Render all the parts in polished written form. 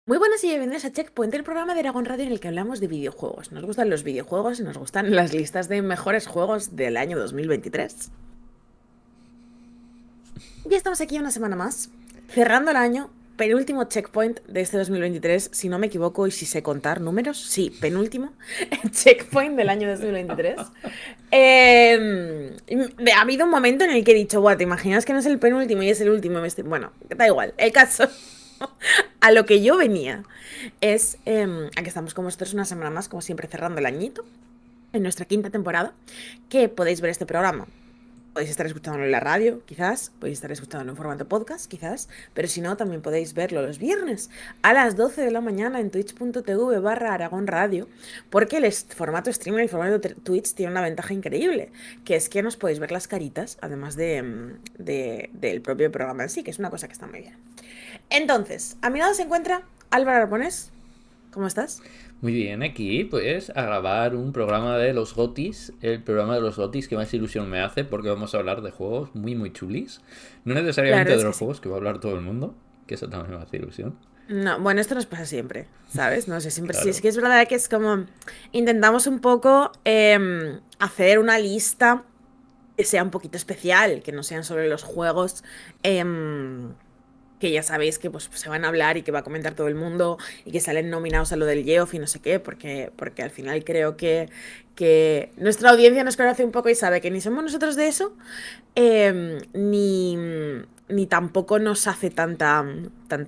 Muy buenas y bienvenidos a Checkpoint, el programa de Dragon Radio en el que hablamos de videojuegos. Nos gustan los videojuegos y nos gustan las listas de mejores juegos del año 2023. Ya estamos aquí una semana más, cerrando el año, penúltimo Checkpoint de este 2023, si no me equivoco y si sé contar números, sí, penúltimo Checkpoint del año 2023. Ha habido un momento en el que he dicho, guau, ¿te imaginas que no es el penúltimo y es el último? Bueno, da igual, el caso. A lo que yo venía es a que estamos con vosotros una semana más, como siempre, cerrando el añito, en nuestra quinta temporada, que podéis ver este programa. Podéis estar escuchándolo en la radio, quizás, podéis estar escuchándolo en formato podcast, quizás, pero si no, también podéis verlo los viernes a las 12 de la mañana en twitch.tv/Aragón Radio, porque el formato streaming, el formato Twitch tiene una ventaja increíble, que es que nos podéis ver las caritas, además del propio programa en sí, que es una cosa que está muy bien. Entonces, a mi lado se encuentra Álvaro Aragonés. ¿Cómo estás? Muy bien, aquí pues a grabar un programa de los GOTYs, el programa de los GOTYs que más ilusión me hace porque vamos a hablar de juegos muy muy chulis, no La necesariamente verdad de es que los sí. juegos que va a hablar todo el mundo, que eso también me hace ilusión, No, bueno, esto nos pasa siempre, ¿sabes? No sé, siempre. Sí, es claro. que es verdad que es como. Intentamos un poco hacer una lista que sea un poquito especial, que no sean sobre los juegos. em, que ya sabéis que pues, se van a hablar y que va a comentar todo el mundo y que salen nominados a lo del Geoff y no sé qué, porque al final creo que nuestra audiencia nos conoce un poco y sabe que ni somos nosotros de eso, ni tampoco nos hace tanta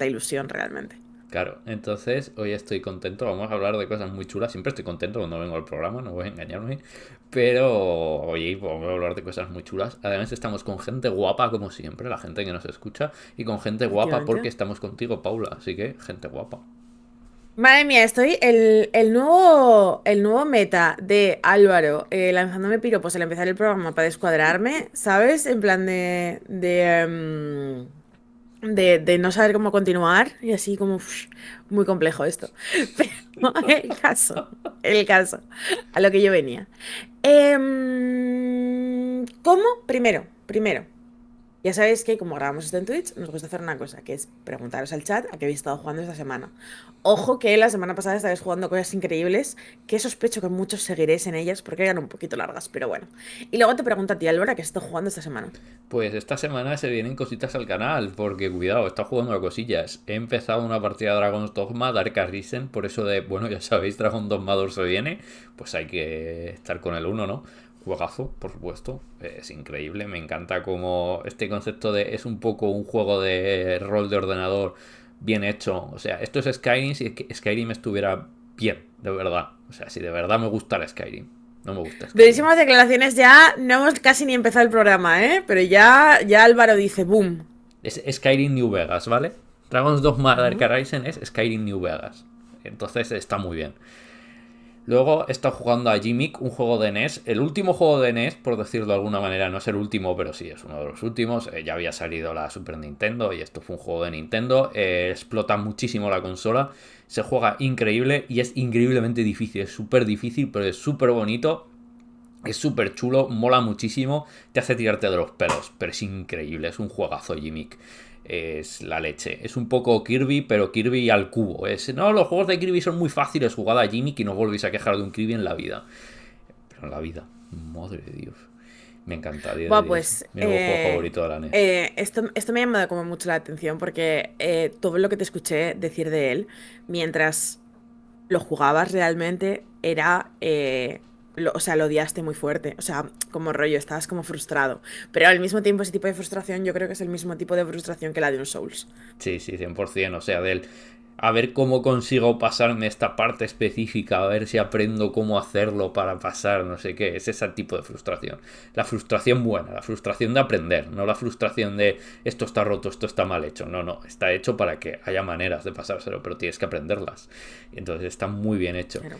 ilusión realmente. Claro, entonces hoy estoy contento, vamos a hablar de cosas muy chulas, siempre estoy contento cuando vengo al programa, no voy a engañarme, pero hoy vamos a hablar de cosas muy chulas, además estamos con gente guapa como siempre, la gente que nos escucha, y con gente guapa porque Efectivamente. estamos contigo, Paula, así que gente guapa. Madre mía, estoy el nuevo meta de Álvaro lanzándome piropos al empezar el programa para descuadrarme, ¿sabes? En plan de no saber cómo continuar y así como muy complejo esto. Pero el caso, a lo que yo venía. ¿Cómo? Primero. Ya sabéis que como grabamos esto en Twitch, nos gusta hacer una cosa, que es preguntaros al chat a qué habéis estado jugando esta semana. Ojo que la semana pasada estabais jugando cosas increíbles, que sospecho que muchos seguiréis en ellas porque eran un poquito largas, pero bueno. Y luego te pregunto a ti, Álvaro, ¿qué has estado jugando esta semana? Pues esta semana se vienen cositas al canal, porque cuidado, está jugando a cosillas. He empezado una partida de Dragon's Dogma, Dark Arisen, por eso de, bueno, ya sabéis, Dragon Dogma 2 se viene, pues hay que estar con el uno, ¿no? Juegazo, por supuesto, es increíble, me encanta como este concepto de, es un poco un juego de rol de ordenador bien hecho, o sea, esto es Skyrim si es que Skyrim estuviera bien, de verdad, o sea, si de verdad me gustara Skyrim, no me gusta Skyrim. Durísimas declaraciones ya, no hemos casi ni empezado el programa, ¿eh? Pero ya Álvaro dice, boom. Es Skyrim New Vegas, ¿vale? Dragon's Dogma Dark Ujú. Horizon es Skyrim New Vegas. Entonces está muy bien. Luego he estado jugando a Gimmick, un juego de NES. El último juego de NES, por decirlo de alguna manera, no es el último, pero sí es uno de los últimos. Ya había salido la Super Nintendo y esto fue un juego de Nintendo. Explota muchísimo la consola. Se juega increíble y es increíblemente difícil. Es súper difícil, pero es súper bonito. Es súper chulo, mola muchísimo, te hace tirarte de los pelos, pero es increíble, es un juegazo Gimmick. Es la leche. Es un poco Kirby, pero Kirby al cubo. No, los juegos de Kirby son muy fáciles, jugada a Gimmick y no volvéis a quejar de un Kirby en la vida. Pero en la vida, madre de Dios. Me encanta, 10 de Bueno, 10. pues Mi nuevo juego favorito de la NES. esto me ha llamado como mucho la atención porque todo lo que te escuché decir de él mientras lo jugabas realmente era, o sea, lo odiaste muy fuerte, o sea, como rollo, estabas como frustrado, pero al mismo tiempo ese tipo de frustración yo creo que es el mismo tipo de frustración que la de un Souls. Sí, sí, 100%. O sea, del a ver cómo consigo pasarme esta parte específica, a ver si aprendo cómo hacerlo para pasar, no sé qué. Es ese tipo de frustración. La frustración buena, la frustración de aprender, no la frustración de esto está roto, esto está mal hecho. No, no, está hecho para que haya maneras de pasárselo, pero tienes que aprenderlas. Y entonces está muy bien hecho. Claro.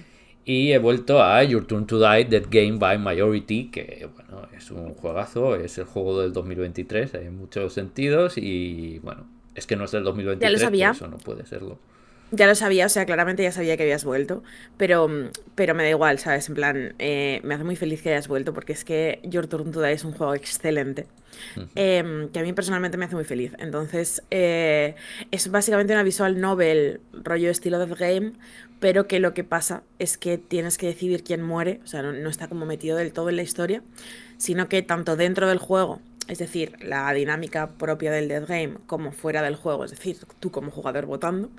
Y he vuelto a Your Turn to Die, Dead Game by Majority, que bueno, es un juegazo, es el juego del 2023 en muchos sentidos y bueno, es que no es del Ya lo 2023, por sabía. eso no puede serlo. Ya lo sabía, o sea, claramente ya sabía que habías vuelto, pero, pero me da igual, ¿sabes? En plan, me hace muy feliz que hayas vuelto porque es que Your Turn to Die es un juego excelente, Ujú. que a mí personalmente me hace muy feliz. Entonces, es básicamente una visual novel, rollo estilo Death Game, pero que lo que pasa es que tienes que decidir quién muere, o sea, no está como metido del todo en la historia, sino que tanto dentro del juego, es decir, la dinámica propia del Death Game, como fuera del juego, es decir, tú como jugador votando,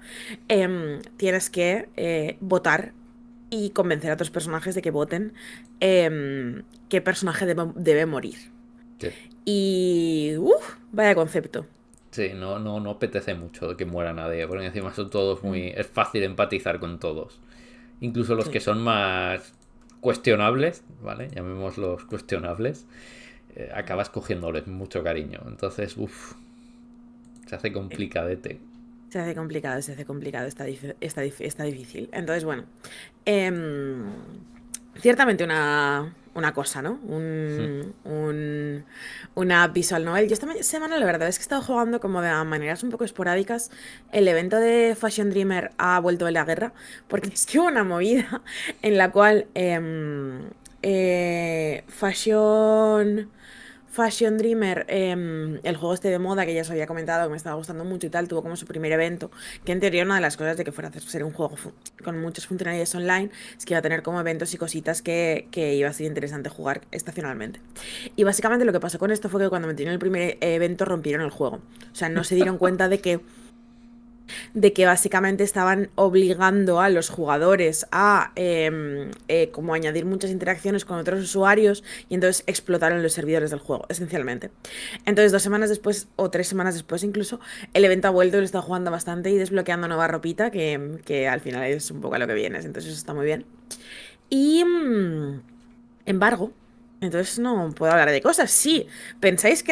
tienes que votar y convencer a otros personajes de que voten qué personaje debe morir. Sí. Y... vaya concepto. Sí, no apetece mucho que muera nadie, porque encima son todos Mm, muy... Es fácil empatizar con todos. Incluso los que sí. son más cuestionables, ¿vale? Llamémoslos cuestionables, acabas cogiéndoles mucho cariño. Entonces, uff, se hace Sí. complicadete. Se hace complicado, está difícil. Entonces, bueno, em, ciertamente una cosa, ¿no? Una visual novel. Yo esta semana la verdad es que he estado jugando como de maneras un poco esporádicas. El evento de Fashion Dreamer ha vuelto de la guerra, porque es que hubo una movida en la cual Fashion Dreamer, el juego este de moda que ya os había comentado, que me estaba gustando mucho y tal, tuvo como su primer evento, que en teoría una de las cosas de que fuera a ser un juego con muchas funcionalidades online, es que iba a tener como eventos y cositas que iba a ser interesante jugar estacionalmente. Y básicamente lo que pasó con esto fue que cuando metieron el primer evento rompieron el juego. O sea, no se dieron cuenta de que básicamente estaban obligando a los jugadores a como añadir muchas interacciones con otros usuarios y entonces explotaron los servidores del juego, esencialmente. Entonces 2 semanas después o 3 semanas después incluso, el evento ha vuelto y lo he estado jugando bastante y desbloqueando nueva ropita que al final es un poco a lo que vienes, entonces eso está muy bien. Y embargo, entonces no puedo hablar de cosas. Sí, pensabais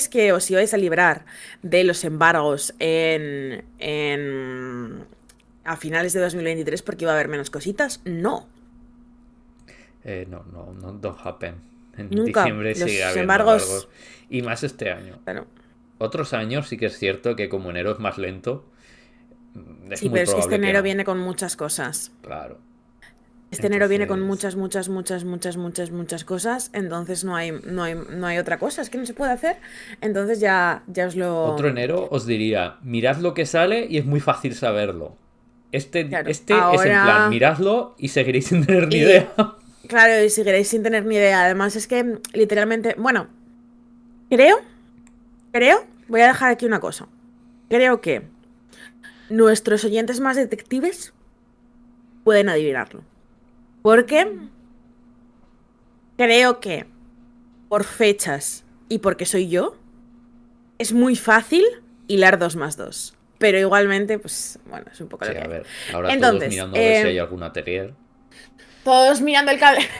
que os ibais a librar de los embargos a finales de 2023 porque iba a haber menos cositas. No, No, don't happen. En nunca. diciembre sigue Los habiendo embargos. embargos, Y más este año. bueno, Otros años sí que es cierto que como enero es más lento, es sí, muy pero es que este probable que enero no. viene con muchas cosas. Claro. Este enero viene con Entonces, muchas, muchas, muchas, muchas, muchas, muchas cosas. Entonces no hay otra cosa. Es que no se puede hacer. Entonces ya os otro lo. enero os diría, mirad lo que sale y es muy fácil saberlo. Claro, Este es en plan, ahora. miradlo y seguiréis sin tener ni Y idea. claro, y seguiréis sin tener ni idea. Además, es que literalmente. Bueno, creo, voy a dejar aquí una cosa. Creo que nuestros oyentes más detectives pueden adivinarlo. Porque creo que por fechas y porque soy yo, es muy fácil hilar 2 más 2. Pero igualmente, pues bueno, es un poco Sí, lo que a hay. ver, ahora todos Entonces, mirando a ver si hay algún atelier. todos mirando el calendario.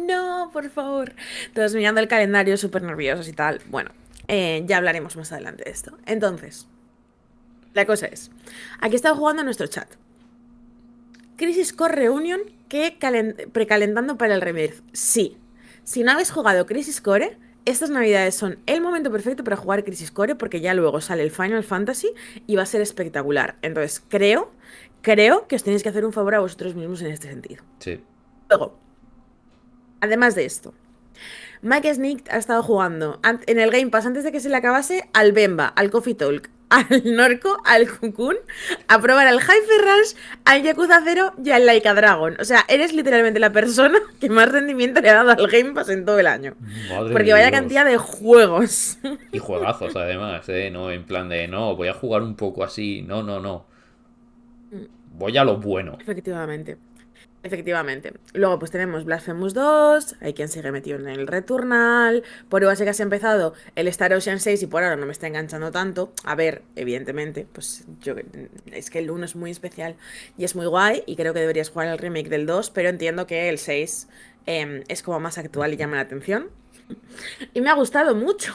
No, por favor. Todos mirando el calendario, súper nerviosos y tal. Bueno, ya hablaremos más adelante de esto. Entonces, la cosa es, aquí está jugando nuestro chat. Crisis Core Reunion que precalentando para el Rebirth. Sí. Si no habéis jugado Crisis Core, estas navidades son el momento perfecto para jugar Crisis Core porque ya luego sale el Final Fantasy y va a ser espectacular. Entonces, creo que os tenéis que hacer un favor a vosotros mismos en este sentido. Sí. Luego, además de esto, Mike Snick ha estado jugando en el Game Pass antes de que se le acabase al Bemba, al Coffee Talk, al Norco, al Cocoon, a probar al Hyper Rush, al Yakuza 0 y al Laika Dragon. O sea, eres literalmente la persona que más rendimiento le ha dado al Game Pass en todo el año. Madre Porque de vaya cantidad Dios. de juegos. Y juegazos además, ¿eh? No, en plan de, no, voy a jugar un poco así. No. Voy a lo bueno. Efectivamente. Efectivamente. Luego pues tenemos Blasphemous 2, hay quien sigue metido en el Returnal, por igual sé que has empezado el Star Ocean 6 y por ahora no me está enganchando tanto. A ver, evidentemente, pues yo es que el 1 es muy especial y es muy guay y creo que deberías jugar el remake del 2, pero entiendo que el 6 es como más actual y llama la atención. Y me ha gustado mucho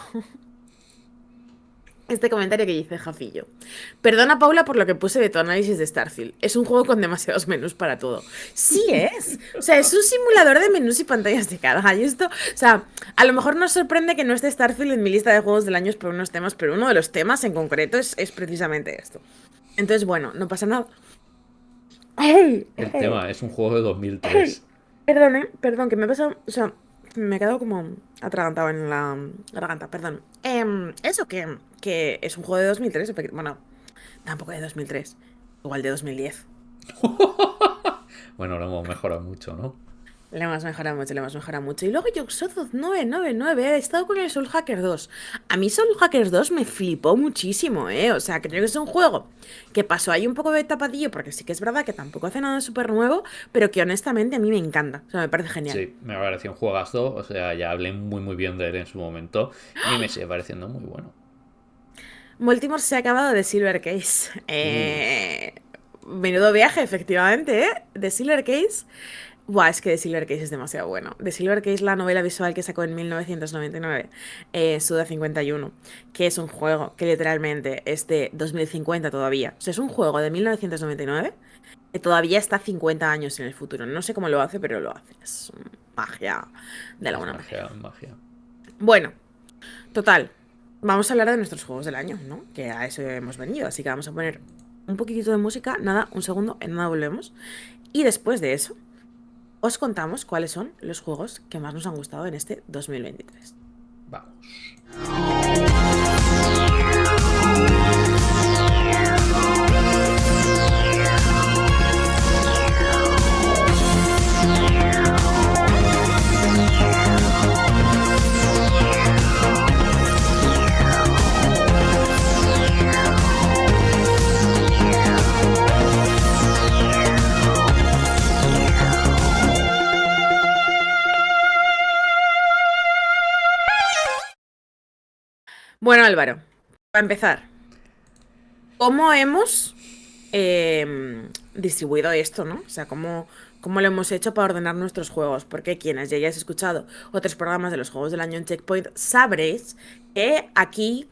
este comentario que dice Jafillo. Perdona, Paula, por lo que puse de tu análisis de Starfield. Es un juego con demasiados menús para todo. Sí es. O sea, es un simulador de menús y pantallas de carga. Y esto, o sea, a lo mejor nos sorprende que no esté Starfield en mi lista de juegos del año por unos temas, pero uno de los temas en concreto es precisamente esto. Entonces, bueno, no pasa nada. ¡Ay! El tema es un juego de 2003. Perdón, perdón, que me he pasado. O sea, me he quedado como atragantado en la garganta, perdón. Eso que es un juego de 2003, bueno, tampoco de 2003, igual de 2010. Bueno, lo hemos mejorado mucho, ¿no? Le hemos mejorado mucho, le hemos mejorado mucho. Y luego Yoxozoz 999, he estado con el Soul Hacker 2. A mí Soul Hackers 2 me flipó muchísimo, ¿eh? O sea, creo que es un juego que pasó ahí un poco de tapadillo, porque sí que es verdad que tampoco hace nada súper nuevo, pero que honestamente a mí me encanta. O sea, me parece genial. Sí, me pareció un juegazo. O sea, ya hablé muy bien de él en su momento. Y me sigue pareciendo muy bueno. Baltimore se ha acabado de Silver Case. Uf. Menudo viaje, efectivamente, ¿eh? De Silver Case. Buah, es que The Silver Case es demasiado bueno. The Silver Case, la novela visual que sacó en 1999, Suda 51, que es un juego que literalmente es de 2050 todavía. O sea, es un juego de 1999 que todavía está 50 años en el futuro. No sé cómo lo hace, pero lo hace. Es magia de la Es buena manera. magia, magia. Bueno, total. Vamos a hablar de nuestros juegos del año, ¿no? Que a eso hemos venido. Así que vamos a poner un poquitito de música. Nada, un segundo, en nada volvemos. Y después de eso, os contamos cuáles son los juegos que más nos han gustado en este 2023. Vamos. Bueno, Álvaro, para empezar, ¿cómo hemos distribuido esto, ¿no? O sea, ¿cómo lo hemos hecho para ordenar nuestros juegos? Porque quienes ya hayáis escuchado otros programas de los juegos del año en Checkpoint, sabréis que aquí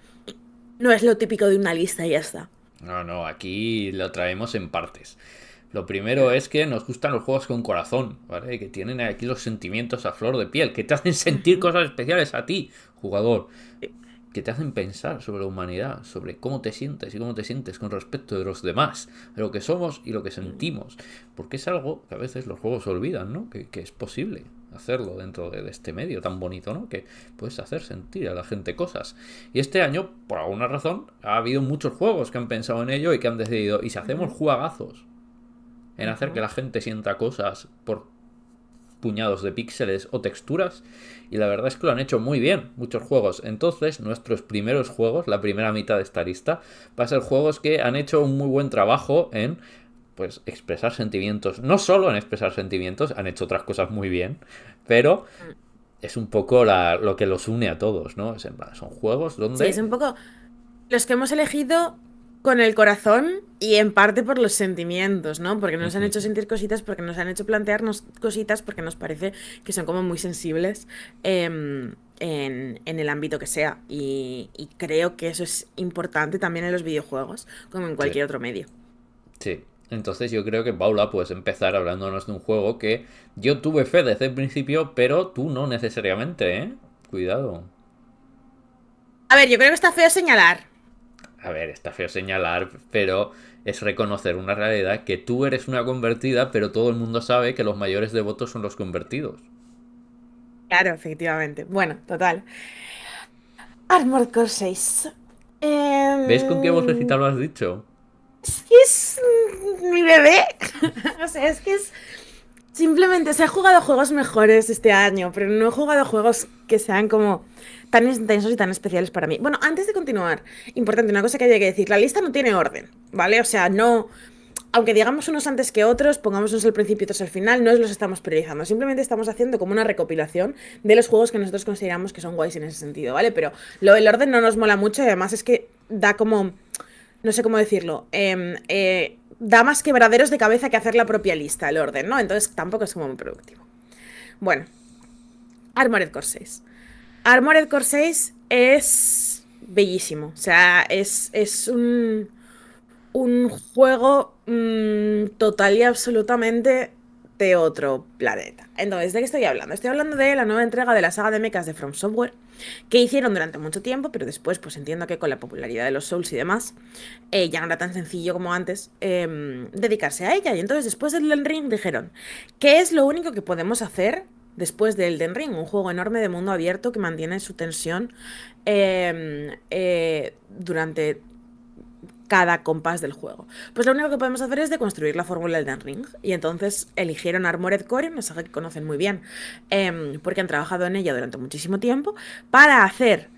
no es lo típico de una lista y ya está. No, no, aquí lo traemos en partes. Lo primero es que nos gustan los juegos con corazón, ¿vale? Que tienen aquí los sentimientos a flor de piel, que te hacen sentir Ujú. cosas especiales a ti, jugador, que te hacen pensar sobre la humanidad, sobre cómo te sientes y cómo te sientes con respecto de los demás, de lo que somos y lo que sentimos. Porque es algo que a veces los juegos olvidan, ¿no? Que es posible hacerlo dentro de este medio tan bonito, ¿no? Que puedes hacer sentir a la gente cosas. Y este año, por alguna razón, ha habido muchos juegos que han pensado en ello y que han decidido, ¿y si hacemos Ujú, juegazos en hacer que ujú. la gente sienta cosas por puñados de píxeles o texturas? Y la verdad es que lo han hecho muy bien muchos juegos. Entonces nuestros primeros juegos, la primera mitad de esta lista, va a ser juegos que han hecho un muy buen trabajo en pues expresar sentimientos. No solo en expresar sentimientos, han hecho otras cosas muy bien, pero es un poco lo que los une a todos, ¿no? Son juegos Sí, es donde... un poco los que hemos elegido con el corazón y en parte por los sentimientos, ¿no? Porque nos han hecho sentir cositas, porque nos han hecho plantearnos cositas, porque nos parece que son como muy sensibles en el ámbito que sea. Y creo que eso es importante también en los videojuegos, como en Sí, cualquier otro medio. sí. Entonces yo creo que Paula puedes empezar hablándonos de un juego que yo tuve fe desde el principio, pero tú no necesariamente, ¿eh? Cuidado. A ver, yo creo que está feo señalar. A ver, está feo señalar, pero es reconocer una realidad que tú eres una convertida, pero todo el mundo sabe que los mayores devotos son los convertidos. Claro, efectivamente. Bueno, total. Armored Core 6. ¿Ves con qué vocecita lo has dicho? Es que es mi bebé. O sea, es que es. Simplemente se ha jugado a juegos mejores este año, pero no he jugado a juegos que sean como tan intensos y tan especiales para mí. Bueno, antes de continuar, importante, una cosa que hay que decir, la lista no tiene orden, ¿vale? O sea, no, aunque digamos unos antes que otros, pongamos unos al principio y otros al final, no los estamos priorizando, simplemente estamos haciendo como una recopilación de los juegos que nosotros consideramos que son guays en ese sentido, ¿vale? Pero lo del orden no nos mola mucho y además es que da como no sé cómo decirlo, da más quebraderos de cabeza que hacer la propia lista, el orden, ¿no? Entonces tampoco es como muy productivo. Bueno, Armored Core 6. Armored Core 6 es bellísimo. O sea, es un juego total y absolutamente de otro planeta. Entonces, ¿de qué estoy hablando? Estoy hablando de la nueva entrega de la saga de mechas de From Software, que hicieron durante mucho tiempo, pero después, pues entiendo que con la popularidad de los Souls y demás, ya no era tan sencillo como antes dedicarse a ella. Y entonces, después del Elden Ring, dijeron, ¿qué es lo único que podemos hacer después del Elden Ring? Un juego enorme de mundo abierto que mantiene su tensión durante cada compás del juego. Pues lo único que podemos hacer es deconstruir la fórmula Elden Ring. Y entonces eligieron Armored Core, una saga que conocen muy bien, porque han trabajado en ella durante muchísimo tiempo, para hacer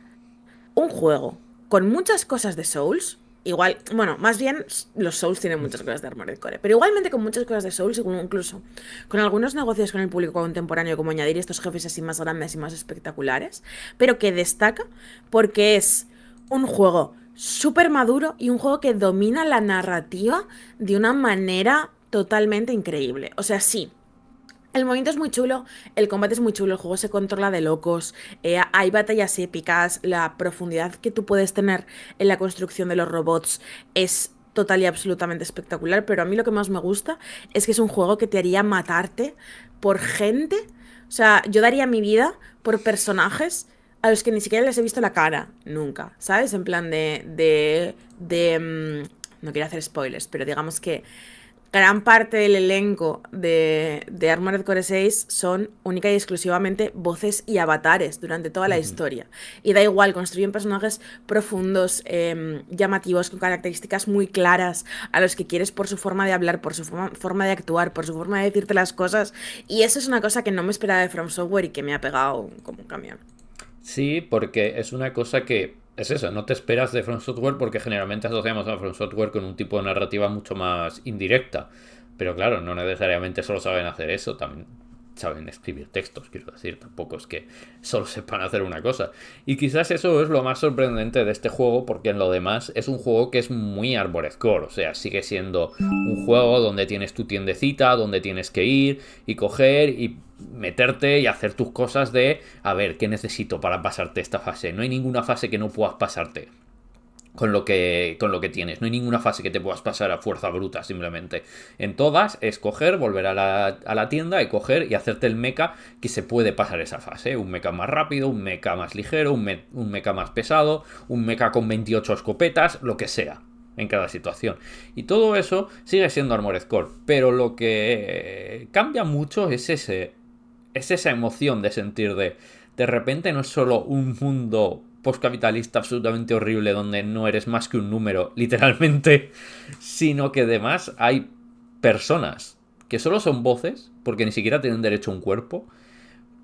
un juego con muchas cosas de Souls. Igual, bueno, más bien los Souls tienen muchas cosas de Armored Core, pero igualmente con muchas cosas de Souls, incluso con algunos negocios con el público contemporáneo, como añadir estos jefes así más grandes y más espectaculares, pero que destaca porque es un juego súper maduro y un juego que domina la narrativa de una manera totalmente increíble. O sea, sí, el movimiento es muy chulo, el combate es muy chulo, el juego se controla de locos, hay batallas épicas, la profundidad que tú puedes tener en la construcción de los robots es total y absolutamente espectacular, pero a mí lo que más me gusta es que es un juego que te haría matarte por gente, o sea, yo daría mi vida por personajes a los que ni siquiera les he visto la cara, nunca, ¿sabes? En plan no quiero hacer spoilers, pero digamos que gran parte del elenco de Armored Core 6 son única y exclusivamente voces y avatares durante toda la Ujú. historia. Y da igual, construyen personajes profundos, llamativos, con características muy claras, a los que quieres por su forma de hablar, por su forma de actuar, por su forma de decirte las cosas. Y eso es una cosa que no me esperaba de From Software y que me ha pegado como un camión. Sí, porque es una cosa que es eso, no te esperas de From Software porque generalmente asociamos a From Software con un tipo de narrativa mucho más indirecta. Pero claro, no necesariamente solo saben hacer eso, también saben escribir textos, quiero decir, tampoco es que solo sepan hacer una cosa. Y quizás eso es lo más sorprendente de este juego, porque en lo demás es un juego que es muy Armored Core, o sea, sigue siendo un juego donde tienes tu tiendecita, donde tienes que ir y coger y meterte y hacer tus cosas de, a ver, ¿qué necesito para pasarte esta fase? No hay ninguna fase que no puedas pasarte con lo que tienes. No hay ninguna fase que te puedas pasar a fuerza bruta, simplemente. En todas es coger, volver a la tienda y coger y hacerte el mecha que se puede pasar esa fase. Un mecha más rápido, un mecha más ligero, un mecha más pesado, un mecha con 28 escopetas, lo que sea en cada situación. Y todo eso sigue siendo Armored Core, pero lo que cambia mucho es esa emoción de sentir de repente no es solo un mundo postcapitalista absolutamente horrible donde no eres más que un número, literalmente, sino que además hay personas que solo son voces, porque ni siquiera tienen derecho a un cuerpo,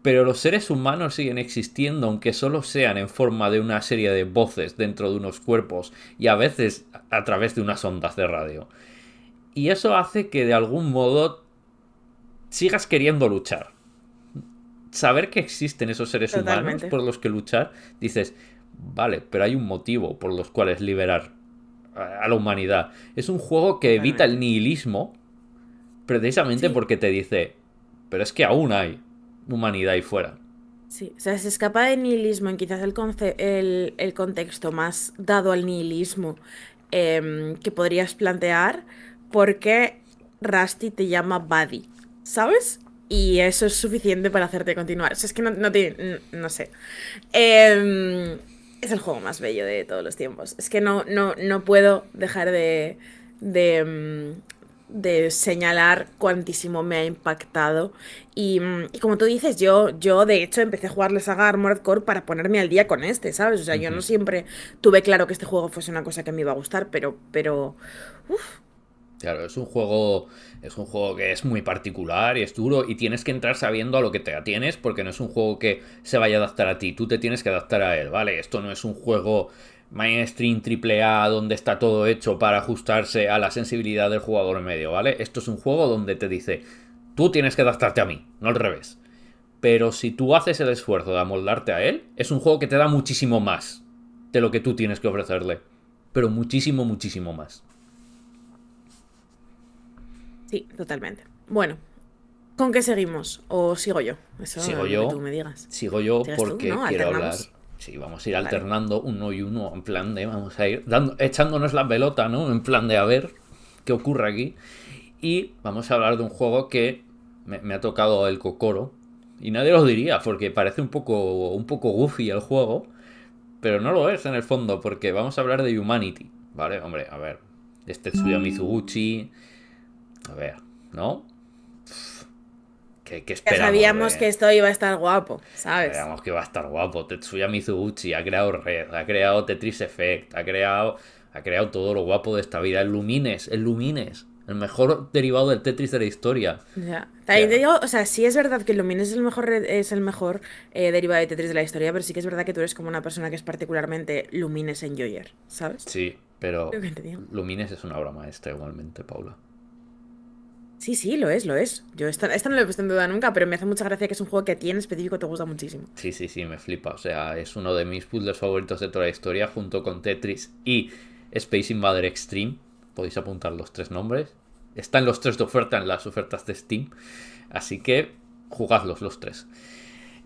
pero los seres humanos siguen existiendo, aunque solo sean en forma de una serie de voces dentro de unos cuerpos y a veces a través de unas ondas de radio. Y eso hace que de algún modo sigas queriendo luchar. Saber que existen esos seres humanos Totalmente. por los que luchar, dices, vale, pero hay un motivo por los cuales liberar a la humanidad. Es un juego que evita el Totalmente. nihilismo precisamente Sí, porque te dice, pero es que aún hay humanidad ahí fuera. sí. O sea, se escapa del nihilismo en quizás el contexto más dado al nihilismo que podrías plantear, porque Rusty te llama Buddy, ¿sabes? Y eso es suficiente para hacerte continuar. O sea, es que no tiene. No sé. Em, es el juego más bello de todos los tiempos. Es que no puedo dejar de, de señalar cuantísimo me ha impactado. Y como tú dices, yo de hecho empecé a jugar la saga Armored Core para ponerme al día con este, ¿sabes? O sea, yo no Ujú. siempre tuve claro que este juego fuese una cosa que me iba a gustar, pero uf, Claro, es un juego que es muy particular y es duro y tienes que entrar sabiendo a lo que te atienes porque no es un juego que se vaya a adaptar a ti, tú te tienes que adaptar a él, ¿vale? Esto no es un juego mainstream triple A donde está todo hecho para ajustarse a la sensibilidad del jugador medio, ¿vale? Esto es un juego donde te dice, tú tienes que adaptarte a mí, no al revés. Pero si tú haces el esfuerzo de amoldarte a él, es un juego que te da muchísimo más de lo que tú tienes que ofrecerle. Pero muchísimo, muchísimo más. sí, totalmente. Bueno, ¿con qué seguimos? ¿O sigo yo? Sigo Eso lo que tú yo, me digas. sigo yo ¿Sigues tú? porque ¿No? quiero hablar. ¿Alternamos? Sí, vamos a ir Vale. alternando uno y uno, en plan de vamos a ir echándonos la pelota, ¿no? En plan de a ver qué ocurre aquí. Y vamos a hablar de un juego que me ha tocado el cocoro. Y nadie lo diría, porque parece un poco goofy el juego, pero no lo es en el fondo, porque vamos a hablar de Humanity, ¿vale? Hombre, a ver, este Tetsuya Mizuguchi, a ver, ¿no? ¿Qué Ya esperamos sabíamos que de...? esto iba a estar guapo, ¿sabes? Sabíamos que va a estar guapo. Tetsuya Mizuguchi ha creado Red, ha creado Tetris Effect, ha creado todo lo guapo de esta vida. El Lumines, el mejor derivado del Tetris de la historia. Ya. O También te sea, digo, o sea, sí es verdad que el Lumines es el mejor derivado de Tetris de la historia, pero sí que es verdad que tú eres como una persona que es particularmente Lumines enjoyer, ¿sabes? sí, pero Lo que te digo. Lumines es una obra maestra igualmente, Paula. Sí, sí, lo es, lo es. Yo esta no lo he puesto en duda nunca, pero me hace mucha gracia que es un juego que a ti en específico te gusta muchísimo. Sí, sí, sí, me flipa. O sea, es uno de mis puzzles favoritos de toda la historia, junto con Tetris y Space Invader Extreme. Podéis apuntar los tres nombres. Están los tres de oferta en las ofertas de Steam. Así que jugadlos los tres.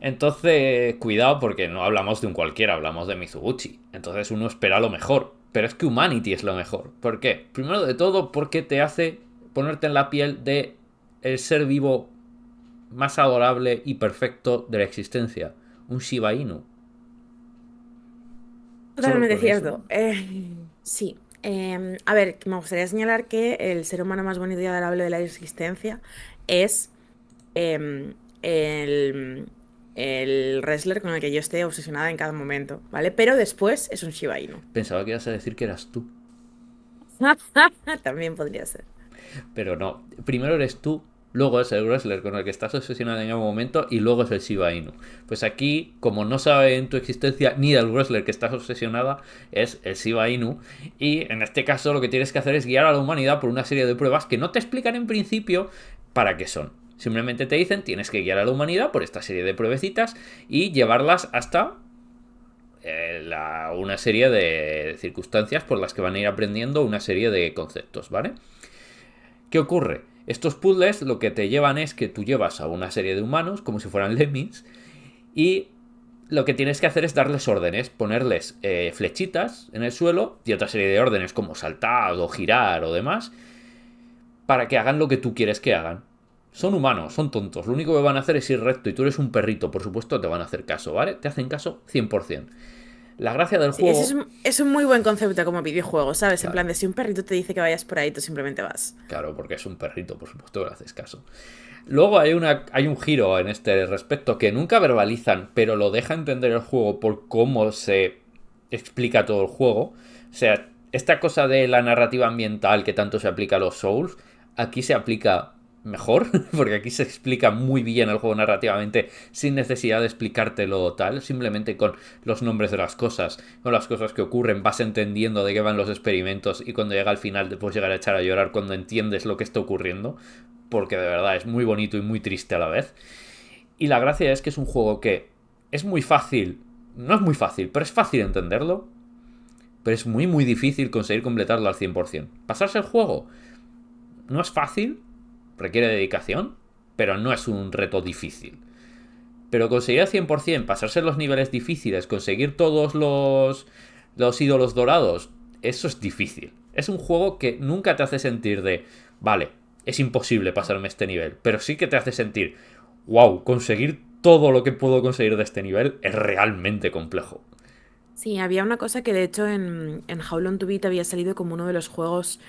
Entonces, cuidado porque no hablamos de un cualquiera, hablamos de Mizuguchi. Entonces uno espera lo mejor. Pero es que Humanity es lo mejor. ¿Por qué? Primero de todo porque te hace ponerte en la piel de el ser vivo más adorable y perfecto de la existencia. Un Shiba Inu. Solo Totalmente con eso. cierto. Sí. A ver, me gustaría señalar que el ser humano más bonito y adorable de la existencia es em, el, el wrestler con el que yo esté obsesionada en cada momento, ¿vale? Pero después es un Shiba Inu. Pensaba que ibas a decir que eras tú. También podría ser. Pero no. Primero eres tú, luego es el wrestler con el que estás obsesionado en algún momento y luego es el Shiba Inu. Pues aquí, como no sabe en tu existencia ni del wrestler que estás obsesionada, es el Shiba Inu. Y en este caso lo que tienes que hacer es guiar a la humanidad por una serie de pruebas que no te explican en principio para qué son. Simplemente te dicen tienes que guiar a la humanidad por esta serie de pruebecitas y llevarlas hasta una serie de circunstancias por las que van a ir aprendiendo una serie de conceptos, ¿vale? ¿Qué ocurre? Estos puzzles lo que te llevan es que tú llevas a una serie de humanos, como si fueran lemmings, y lo que tienes que hacer es darles órdenes, ponerles flechitas en el suelo y otra serie de órdenes como saltar o girar o demás, para que hagan lo que tú quieres que hagan. Son humanos, son tontos, lo único que van a hacer es ir recto y tú eres un perrito, por supuesto te van a hacer caso, ¿vale? Te hacen caso 100%. La gracia del Sí, ese juego... es un muy buen concepto como videojuego, ¿sabes? En Claro, plan de si un perrito te dice que vayas por ahí, tú simplemente vas. claro, porque es un perrito, por supuesto que le haces caso. Luego hay un giro en este respecto que nunca verbalizan, pero lo deja entender el juego por cómo se explica todo el juego. O sea, esta cosa de la narrativa ambiental que tanto se aplica a los Souls, aquí se aplica mejor, porque aquí se explica muy bien el juego narrativamente sin necesidad de explicártelo tal, simplemente con los nombres de las cosas, con las cosas que ocurren, vas entendiendo de qué van los experimentos y cuando llega al final te puedes llegar a echar a llorar cuando entiendes lo que está ocurriendo, porque de verdad es muy bonito y muy triste a la vez. Y la gracia es que es un juego que es muy fácil, no es muy fácil, pero es fácil entenderlo, pero es muy muy difícil conseguir completarlo al 100%. Pasarse el juego no es fácil, requiere dedicación, pero no es un reto difícil. Pero conseguir al 100%, pasarse los niveles difíciles, conseguir todos los ídolos dorados, eso es difícil. Es un juego que nunca te hace sentir de, vale, es imposible pasarme este nivel, pero sí que te hace sentir, wow, conseguir todo lo que puedo conseguir de este nivel es realmente complejo. Sí, había una cosa que de hecho en How Long to Beat había salido como uno de los juegos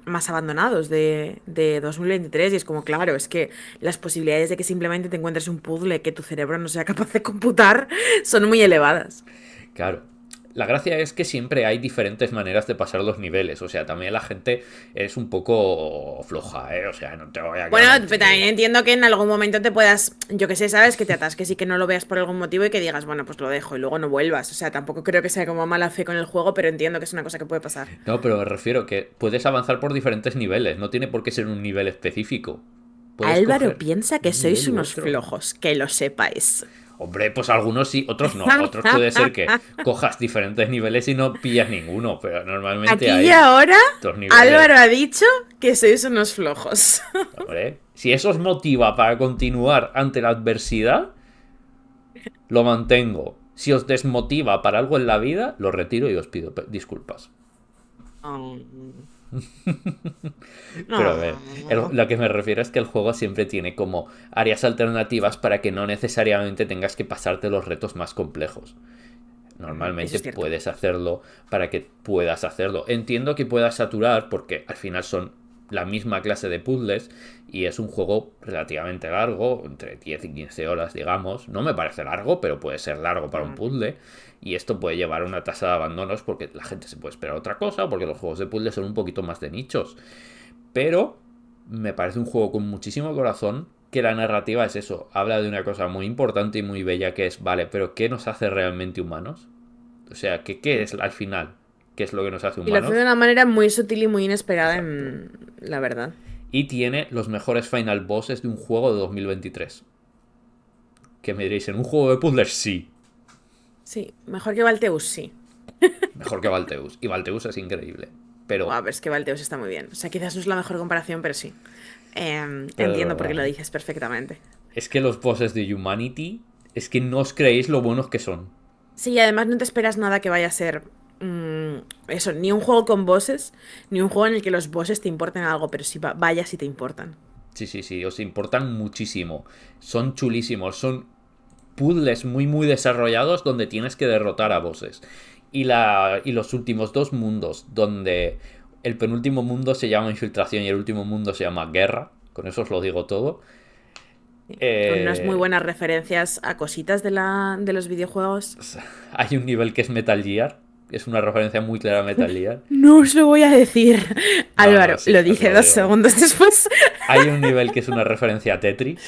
más abandonados de 2023 y es como, claro, es que las posibilidades de que simplemente te encuentres un puzzle que tu cerebro no sea capaz de computar son muy elevadas. Claro. La gracia es que siempre hay diferentes maneras de pasar los niveles. O sea, también la gente es un poco floja, ¿eh? O sea, no te voy a Bueno, pero mentir. también entiendo que en algún momento te puedas, yo qué sé, sabes, que te atasques y que no lo veas por algún motivo y que digas, bueno, pues lo dejo y luego no vuelvas. O sea, tampoco creo que sea como mala fe con el juego, pero entiendo que es una cosa que puede pasar. No, pero me refiero que puedes avanzar por diferentes niveles. No tiene por qué ser un nivel específico. Puedes Álvaro coger piensa que un sois nivel u unos otro. flojos, que lo sepáis. Hombre, pues algunos sí, otros no. Otros puede ser que cojas diferentes niveles y no pillas ninguno, pero normalmente Aquí y hay ahora, dos niveles. Álvaro ha dicho que sois unos flojos. Hombre, si eso os motiva para continuar ante la adversidad, lo mantengo. Si os desmotiva para algo en la vida, lo retiro y os pido disculpas. Pero No, a ver, no, no, no. lo que me refiero es que el juego siempre tiene como áreas alternativas para que no necesariamente tengas que pasarte los retos más complejos. Eso Normalmente es cierto. puedes hacerlo para que puedas hacerlo. Entiendo que puedas saturar porque al final son la misma clase de puzzles y es un juego relativamente largo, entre 10 y 15 horas, digamos. No me parece largo, pero puede ser largo para un No. puzzle. Y esto puede llevar a una tasa de abandonos porque la gente se puede esperar otra cosa, o porque los juegos de puzzle son un poquito más de nichos. Pero me parece un juego con muchísimo corazón, que la narrativa es eso, habla de una cosa muy importante y muy bella que es, vale, pero ¿qué nos hace realmente humanos? O sea, ¿qué es al final? ¿Qué es lo que nos hace Y lo hace de humanos? una manera muy sutil y muy inesperada, Exacto. en la verdad. Y tiene los mejores final bosses de un juego de 2023. ¿Qué me diréis? ¿En un juego de puzzles? Sí. Sí, mejor que Valteus, sí. Mejor que Valteus. Y Valteus es increíble. Buah, Pero, pero es que Valteus está muy bien. O sea, quizás no es la mejor comparación, pero sí. pero de Entiendo por qué verdad, lo ¿eh? dices perfectamente. Es que los bosses de Humanity, es que no os creéis lo buenos que son. Sí, y además no te esperas nada que vaya a ser eso, ni un juego con bosses, ni un juego en el que los bosses te importen algo, pero sí, vaya si te importan. Sí, sí, sí, os importan muchísimo. Son chulísimos, son puzzles muy, muy desarrollados donde tienes que derrotar a bosses. Y los últimos dos mundos, donde el penúltimo mundo se llama Infiltración y el último mundo se llama Guerra, con eso os lo digo todo. Sí. Con unas muy Eh, buenas referencias a cositas de los videojuegos. Hay un nivel que es Metal Gear, que es una referencia muy clara a Metal Gear. No os lo voy a decir. No, no, Álvaro, sí, lo os dije lo dos digo. segundos después. Hay un nivel que es una referencia a Tetris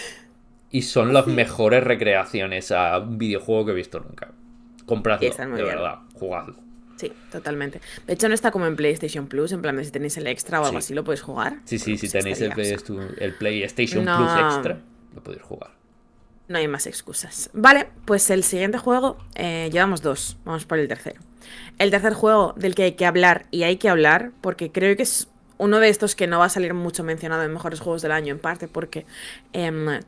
y son las Sí. mejores recreaciones a un videojuego que he visto nunca. Y Compradlo, están muy de bien. verdad, jugadlo. Sí, totalmente. De hecho, no está como en PlayStation Plus, en plan de si tenéis el extra o algo Sí, así, lo podéis jugar. sí, sí, Bueno, si pues tenéis estaría, o sea. El PlayStation Plus No, Extra, lo podéis jugar. no hay más excusas. Vale, pues el siguiente juego, llevamos dos, vamos por el tercero. El tercer juego del que hay que hablar, y hay que hablar, porque creo que es uno de estos que no va a salir mucho mencionado en mejores juegos del año, en parte porque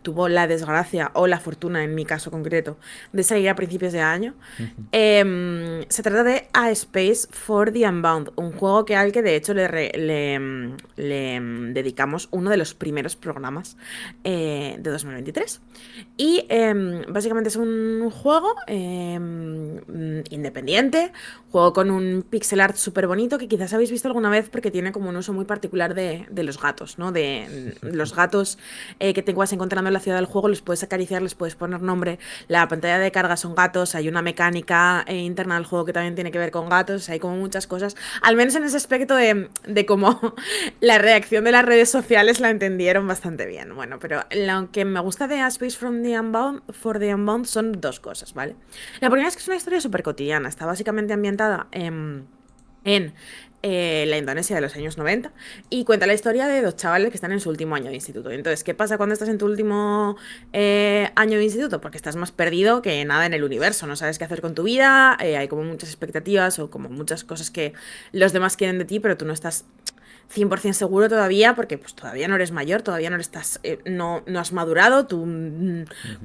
tuvo la desgracia o la fortuna, en mi caso concreto, de salir a principios de año. Se trata de A Space for the Unbound, un juego que al que de hecho le dedicamos uno de los primeros programas de 2023. Y básicamente es un juego independiente, juego con un pixel art súper bonito que quizás habéis visto alguna vez porque tiene como un uso muy particular de los gatos, ¿no? De los gatos que te vas encontrando en la ciudad del juego, los puedes acariciar, les puedes poner nombre. La pantalla de carga son gatos, hay una mecánica interna del juego que también tiene que ver con gatos, hay como muchas cosas, al menos en ese aspecto de cómo la reacción de las redes sociales la entendieron bastante bien. Bueno, pero lo que me gusta de A Space from the Unbound, for the Unbound son dos cosas, ¿vale? La primera es que es una historia súper cotidiana, está básicamente ambientada en la Indonesia de los años 90 y cuenta la historia de dos chavales que están en su último año de instituto. Entonces, ¿qué pasa cuando estás en tu último año de instituto? Porque estás más perdido que nada en el universo, no sabes qué hacer con tu vida, hay como muchas expectativas o como muchas cosas que los demás quieren de ti, pero tú no estás 100% seguro todavía, porque pues todavía no eres mayor, todavía no estás, no has madurado, tu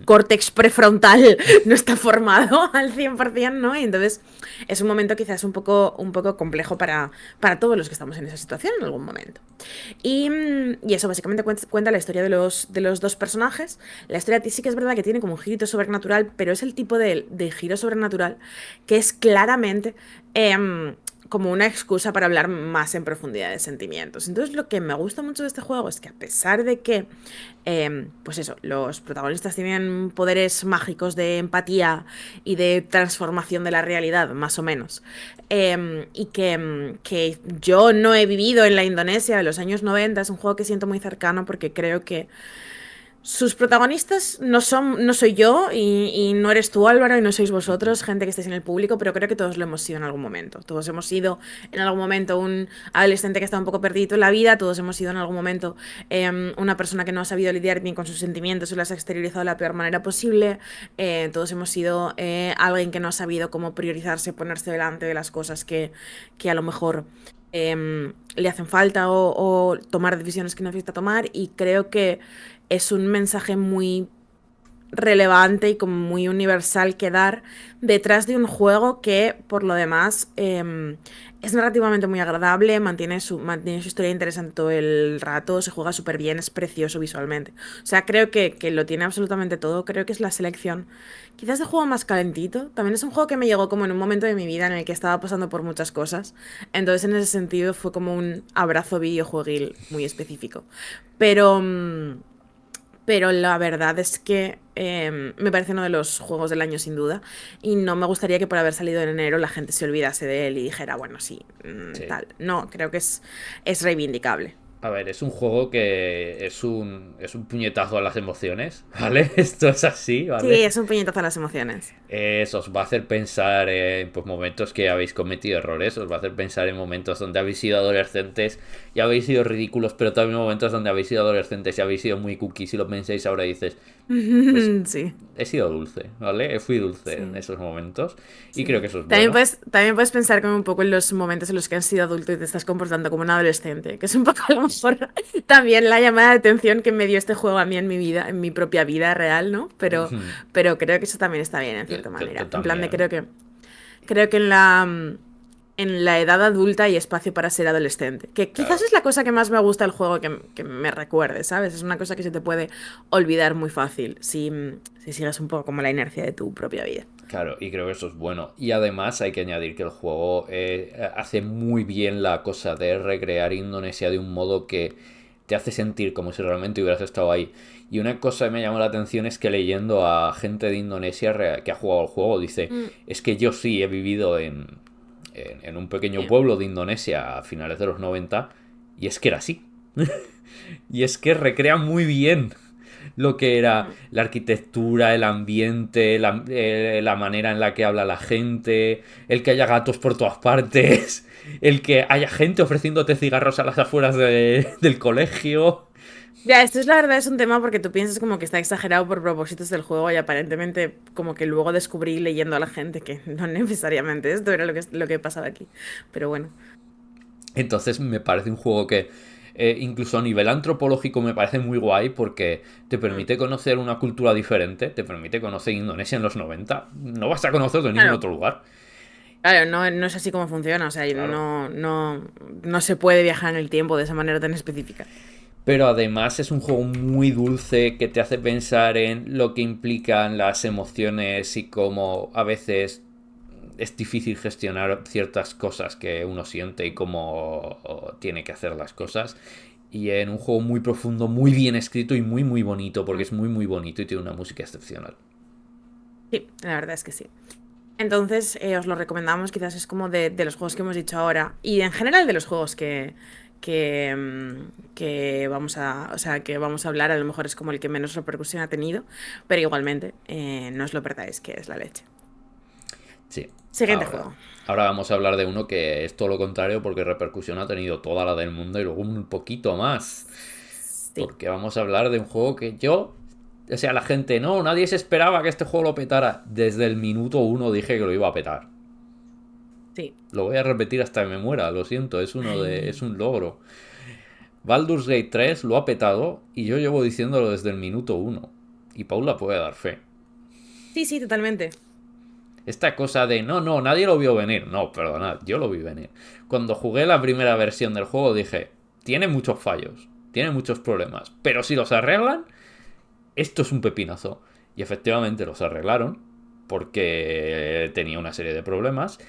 córtex prefrontal no está formado al 100%, ¿no? Y entonces es un momento quizás un poco complejo para todos los que estamos en esa situación en algún momento. Y eso básicamente cuenta la historia de los dos personajes. La historia sí que es verdad que tiene como un girito sobrenatural, pero es el tipo de giro sobrenatural que es claramente como una excusa para hablar más en profundidad de sentimientos. Entonces lo que me gusta mucho de este juego es que a pesar de que, pues eso, los protagonistas tienen poderes mágicos de empatía y de transformación de la realidad, más o menos, que yo no he vivido en la Indonesia de los años 90, es un juego que siento muy cercano porque creo que sus protagonistas no soy yo y no eres tú, Álvaro, y no sois vosotros, gente que estáis en el público, pero creo que todos lo hemos sido en algún momento. Todos hemos sido en algún momento un adolescente que está un poco perdido en la vida, todos hemos sido en algún momento una persona que no ha sabido lidiar bien con sus sentimientos y las ha exteriorizado de la peor manera posible, todos hemos sido alguien que no ha sabido cómo priorizarse, ponerse delante de las cosas que a lo mejor le hacen falta o tomar decisiones que no necesita tomar, y creo que es un mensaje muy relevante y como muy universal que dar detrás de un juego que por lo demás Es narrativamente muy agradable, mantiene su historia interesante todo el rato, se juega súper bien, es precioso visualmente. O sea, creo que lo tiene absolutamente todo. Creo que es la selección quizás de juego más calentito. También es un juego que me llegó como en un momento de mi vida en el que estaba pasando por muchas cosas. Entonces, en ese sentido, fue como un abrazo videojueguil muy específico. Pero, pero la verdad es que me parece uno de los juegos del año sin duda. Y no me gustaría que por haber salido en enero la gente se olvidase de él y dijera, bueno, sí, Sí. tal. No, creo que es reivindicable. A ver, es un juego que es un puñetazo a las emociones, ¿vale? Esto es así, Sí, ¿vale? es un puñetazo a las emociones. Eso os va a hacer pensar en pues, momentos que habéis cometido errores, os va a hacer pensar en momentos donde habéis sido adolescentes y habéis sido ridículos, pero también momentos donde habéis sido adolescentes y habéis sido muy cookies y lo pensáis ahora y dices, pues Sí, he sido dulce, ¿vale? Fui dulce en sí. esos momentos y creo Sí. que eso es bueno. También puedes pensar como un poco en los momentos en los que has sido adulto y te estás comportando como un adolescente, que es un poco a lo mejor también la llamada de atención que me dio este juego a mí en mi vida, en mi propia vida real, ¿no? Pero creo que eso también está bien, en cierta manera. En plan de También, creo que en la edad adulta hay espacio para ser adolescente. Que quizás claro. es la cosa que más me gusta del juego que me recuerde, ¿sabes? Es una cosa que se te puede olvidar muy fácil si sigues un poco como la inercia de tu propia vida. Claro, y creo que eso es bueno. Y además hay que añadir que el juego hace muy bien la cosa de recrear Indonesia de un modo que te hace sentir como si realmente hubieras estado ahí. Y una cosa que me llamó la atención es que leyendo a gente de Indonesia que ha jugado el juego, dice, Mm, es que yo sí he vivido en un pequeño sí. pueblo de Indonesia a finales de los 90 y es que era así. Y es que recrea muy bien lo que era Mm. la arquitectura, el ambiente, la manera en la que habla la gente, el que haya gatos por todas partes, el que haya gente ofreciéndote cigarros a las afueras del colegio. Ya, esto es la verdad, es un tema porque tú piensas como que está exagerado por propósitos del juego y aparentemente como que luego descubrí leyendo a la gente que no necesariamente esto era lo que pasaba aquí. Pero bueno. Entonces me parece un juego que incluso a nivel antropológico me parece muy guay porque te Mm. permite conocer una cultura diferente, te permite conocer Indonesia en los 90. No vas a conocerlo en ningún Claro, otro lugar. claro, no, no es así como funciona, o sea, Claro. no se puede viajar en el tiempo de esa manera tan específica. Pero además es un juego muy dulce que te hace pensar en lo que implican las emociones y cómo a veces es difícil gestionar ciertas cosas que uno siente y cómo tiene que hacer las cosas. Y en un juego muy profundo, muy bien escrito y muy muy bonito, porque Mm. es muy muy bonito y tiene una música excepcional. Sí, la verdad es que sí. Entonces, os lo recomendamos, quizás es como de los juegos que hemos dicho ahora y en general de los juegos que vamos o sea, que vamos a hablar, a lo mejor es como el que menos repercusión ha tenido, pero igualmente, no os lo perdáis, que es la leche. Sí, Siguiente ahora. juego. Ahora vamos a hablar de uno que es todo lo contrario porque repercusión ha tenido toda la del mundo y luego un poquito más. Sí, Porque vamos a hablar de un juego que yo... O sea, la gente, no, nadie se esperaba que este juego lo petara. Desde el minuto uno dije que lo iba a petar. sí. Lo voy a repetir hasta que me muera, lo siento, es un logro. Baldur's Gate 3 lo ha petado y yo llevo diciéndolo desde el minuto uno. Y Paula puede dar fe. Sí, sí, totalmente. Esta cosa de no, no, nadie lo vio venir. No, perdonad, yo lo vi venir. Cuando jugué la primera versión del juego dije, tiene muchos fallos, tiene muchos problemas, pero si los arreglan, esto es un pepinazo. Y efectivamente los arreglaron porque tenía una serie de problemas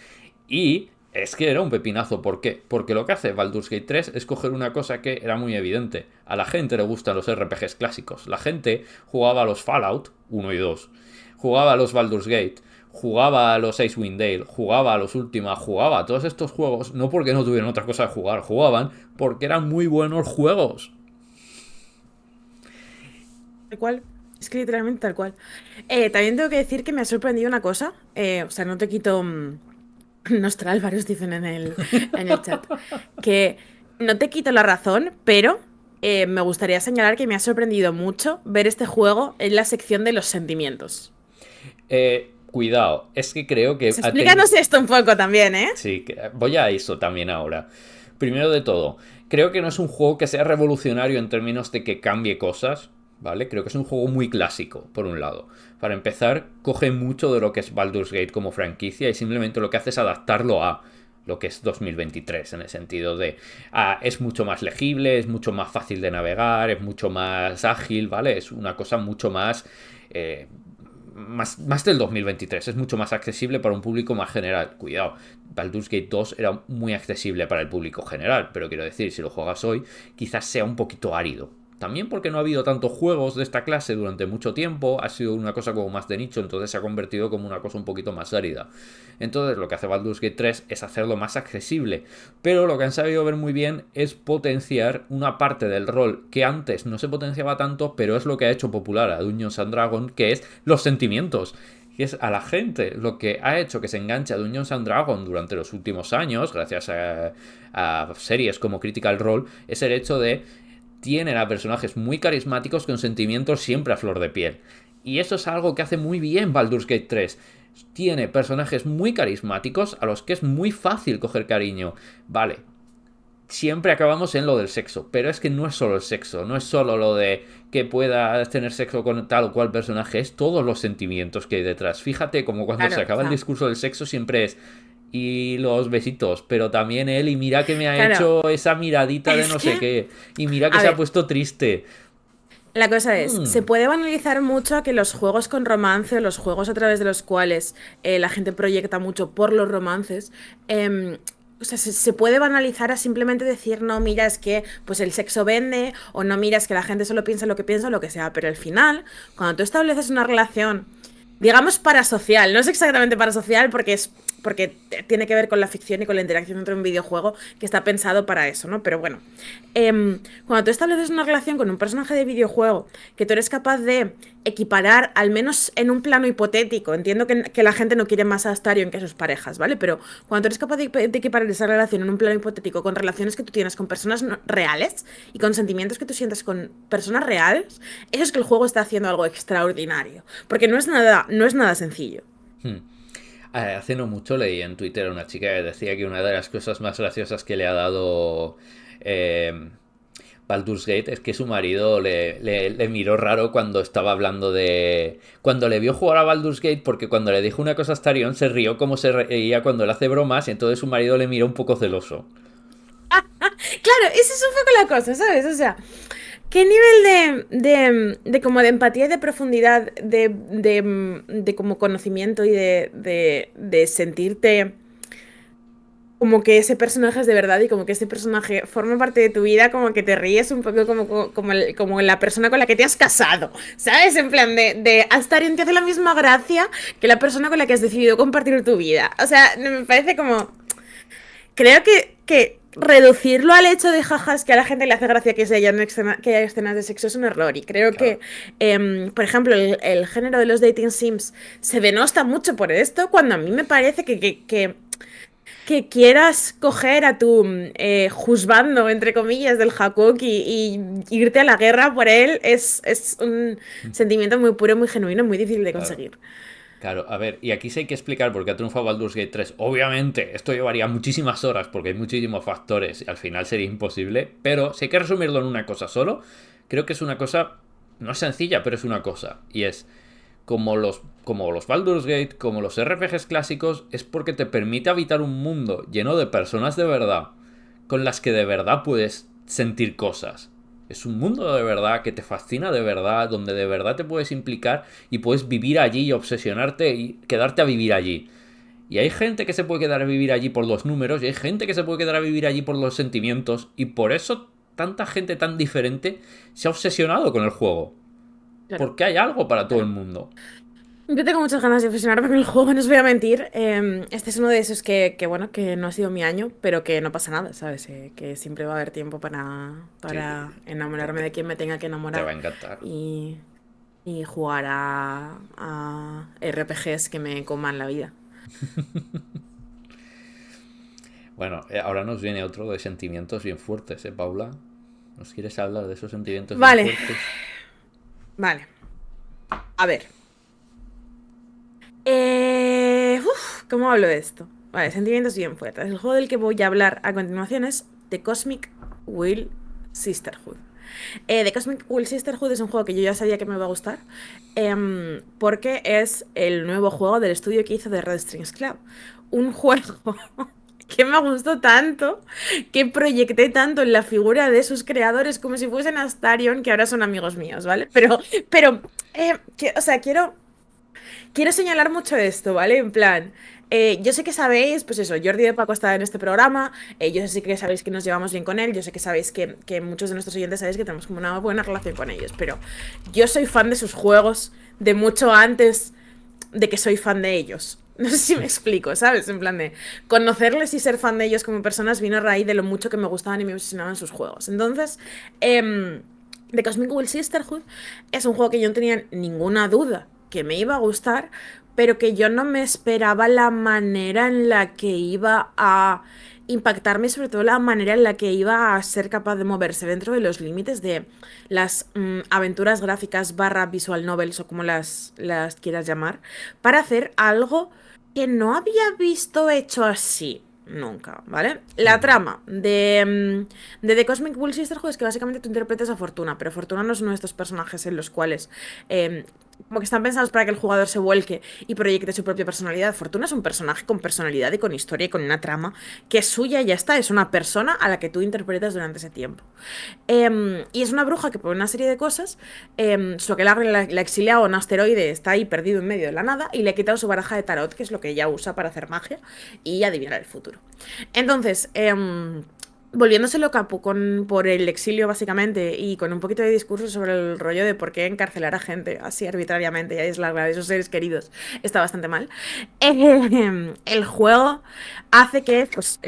y es que era un pepinazo. ¿Por qué? Porque lo que hace Baldur's Gate 3 es coger una cosa que era muy evidente. A la gente le gustan los RPGs clásicos. La gente jugaba a los Fallout 1 y 2, jugaba a los Baldur's Gate, jugaba a los Icewind Dale, jugaba a los Ultima, jugaba a todos estos juegos, no porque no tuvieran otra cosa de jugar, jugaban porque eran muy buenos juegos. Tal cual. Es que literalmente tal cual. También tengo que decir que me ha sorprendido una cosa. O sea, no te quito. Nostral, varios dicen en el chat. Que no te quito la razón, pero me gustaría señalar que me ha sorprendido mucho ver este juego en la sección de los sentimientos. Cuidado, es que creo que Pues explícanos esto un poco también, ¿eh? Sí, voy a eso también ahora. Primero de todo, creo que no es un juego que sea revolucionario en términos de que cambie cosas, ¿vale? Creo que es un juego muy clásico, por un lado. Para empezar, coge mucho de lo que es Baldur's Gate como franquicia y simplemente lo que hace es adaptarlo a... lo que es 2023, en el sentido de es mucho más legible, es mucho más fácil de navegar, es mucho más ágil, ¿vale? Es una cosa mucho más del 2023, es mucho más accesible para un público más general. Cuidado, Baldur's Gate 2 era muy accesible para el público general, pero quiero decir, si lo juegas hoy, quizás sea un poquito árido. También porque no ha habido tantos juegos de esta clase durante mucho tiempo, ha sido una cosa como más de nicho, entonces se ha convertido como una cosa un poquito más árida. Entonces lo que hace Baldur's Gate 3 es hacerlo más accesible, pero lo que han sabido ver muy bien es potenciar una parte del rol que antes no se potenciaba tanto, pero es lo que ha hecho popular a Dungeons and Dragons, que es los sentimientos. Que es a la gente lo que ha hecho que se enganche a Dungeons and Dragons durante los últimos años, gracias a series como Critical Role, es el hecho de tienen a personajes muy carismáticos con sentimientos siempre a flor de piel. Y eso es algo que hace muy bien Baldur's Gate 3. Tiene personajes muy carismáticos a los que es muy fácil coger cariño. Vale, siempre acabamos en lo del sexo, pero es que no es solo el sexo, no es solo lo de que puedas tener sexo con tal o cual personaje, es todos los sentimientos que hay detrás. Fíjate como cuando se acaba el discurso del sexo siempre es y los besitos, pero también él, y mira que me ha hecho esa miradita de no sé qué, y mira que se ha puesto triste. La cosa es, se puede banalizar mucho que los juegos con romance, o los juegos a través de los cuales la gente proyecta mucho por los romances, o sea, se puede banalizar a simplemente decir, no, mira, es que pues el sexo vende, o no, mira, es que la gente solo piensa lo que piensa o lo que sea, pero al final, cuando tú estableces una relación, digamos, parasocial, no es exactamente parasocial porque tiene que ver con la ficción y con la interacción entre un videojuego que está pensado para eso, ¿no? Pero bueno, cuando tú estableces una relación con un personaje de videojuego que tú eres capaz de equiparar, al menos en un plano hipotético, entiendo que la gente no quiere más a Astarion que a sus parejas, ¿vale? Pero cuando tú eres capaz de equiparar esa relación en un plano hipotético con relaciones que tú tienes con personas reales y con sentimientos que tú sientes con personas reales, eso es que el juego está haciendo algo extraordinario, porque no es nada sencillo. Hace no mucho leí en Twitter a una chica que decía que una de las cosas más graciosas que le ha dado Baldur's Gate es que su marido le miró raro cuando estaba hablando de... Cuando le vio jugar a Baldur's Gate, porque cuando le dijo una cosa a Astarion se rió como se reía cuando le hace bromas, y entonces su marido le miró un poco celoso. Claro, esa es un poco la cosa, ¿sabes? O sea, ¿qué nivel de como de empatía y de profundidad, de como conocimiento y de sentirte como que ese personaje es de verdad y como que ese personaje forma parte de tu vida, como que te ríes un poco como la persona con la que te has casado, ¿sabes? En plan de Astarion te hace la misma gracia que la persona con la que has decidido compartir tu vida. O sea, me parece como... Creo que reducirlo al hecho de jajas que a la gente le hace gracia que que haya escenas de sexo es un error. Y creo que, por ejemplo, el género de los dating sims se denosta mucho por esto, cuando a mí me parece que quieras coger a tu juzgando, entre comillas, del Hakuk y irte a la guerra por él es un sentimiento muy puro, muy genuino, muy difícil de conseguir. Claro, a ver, y aquí sí hay que explicar por qué ha triunfado Baldur's Gate 3. Obviamente, esto llevaría muchísimas horas porque hay muchísimos factores y al final sería imposible, pero si hay que resumirlo en una cosa solo, creo que es una cosa, no es sencilla, pero es una cosa, y es como los Baldur's Gate, como los RPGs clásicos, es porque te permite habitar un mundo lleno de personas de verdad, con las que de verdad puedes sentir cosas. Es un mundo de verdad que te fascina de verdad, donde de verdad te puedes implicar y puedes vivir allí y obsesionarte y quedarte a vivir allí. Y hay gente que se puede quedar a vivir allí por los números y hay gente que se puede quedar a vivir allí por los sentimientos y por eso tanta gente tan diferente se ha obsesionado con el juego. Claro. Porque hay algo para todo el mundo. Yo tengo muchas ganas de obsesionarme con el juego, no os voy a mentir. Este es uno de esos bueno, que no ha sido mi año, pero que no pasa nada, ¿sabes? Que siempre va a haber tiempo para Sí, enamorarme de quien me tenga que te va a enamorar encantar. y jugar a RPGs que me coman la vida. Bueno, ahora nos viene otro de sentimientos bien fuertes, ¿eh, Paula? ¿Nos quieres hablar de esos sentimientos bien Vale, fuertes? vale. A ver. ¿Cómo hablo de esto? Vale, sentimientos bien fuertes. El juego del que voy a hablar a continuación es The Cosmic Will Sisterhood. The Cosmic Will Sisterhood es un juego que yo ya sabía que me iba a gustar, porque es el nuevo juego del estudio que hizo de Red Strings Club. Un juego que me gustó tanto, que proyecté tanto en la figura de sus creadores como si fuesen Astarion, que ahora son amigos míos, ¿vale? Pero, o sea, quiero señalar mucho esto, ¿vale? En plan, yo sé que sabéis, pues eso, Jordi de Paco está en este programa, yo sé que sabéis que nos llevamos bien con él, yo sé que sabéis que muchos de nuestros oyentes sabéis que tenemos como una buena relación con ellos, pero yo soy fan de sus juegos de mucho antes de que soy fan de ellos. No sé si me explico, ¿sabes? En plan de conocerles y ser fan de ellos como personas vino a raíz de lo mucho que me gustaban y me obsesionaban sus juegos. Entonces, The Cosmic Will Sisterhood es un juego que yo no tenía ninguna duda que me iba a gustar, pero que yo no me esperaba la manera en la que iba a impactarme, sobre todo la manera en la que iba a ser capaz de moverse dentro de los límites de las aventuras gráficas barra visual novels o como las quieras llamar, para hacer algo que no había visto hecho así. Nunca, ¿vale? La trama de The Cosmic Will Sisterhood es que básicamente tú interpretas a Fortuna, pero Fortuna no es uno de estos personajes en los cuales como que están pensados para que el jugador se vuelque y proyecte su propia personalidad. Fortuna es un personaje con personalidad y con historia y con una trama que es suya y ya está. Es una persona a la que tú interpretas durante ese tiempo. Y es una bruja que por una serie de cosas, su aquelarre la exilia a un asteroide, está ahí perdido en medio de la nada y le ha quitado su baraja de tarot, que es lo que ella usa para hacer magia y adivinar el futuro. Entonces, volviéndose loca por el exilio básicamente y con un poquito de discurso sobre el rollo de por qué encarcelar a gente así arbitrariamente y aislar a esos seres queridos está bastante mal, el juego hace que pues,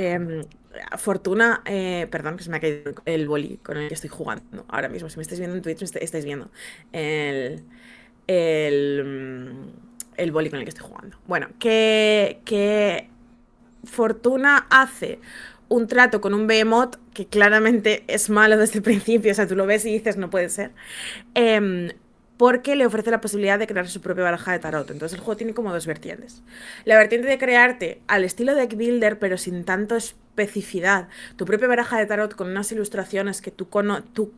Fortuna, perdón, que se me ha caído el boli con el que estoy jugando ahora mismo. Si me estáis viendo en Twitch, estáis viendo el, el boli con el que estoy jugando. Bueno, que Fortuna hace un trato con un Behemoth que claramente es malo desde el principio, o sea, tú lo ves y dices, no puede ser, eh, porque le ofrece la posibilidad de crear su propia baraja de tarot. Entonces el juego tiene como dos vertientes. La vertiente de crearte al estilo deck builder, pero sin tanto especificidad, tu propia baraja de tarot con unas ilustraciones que tú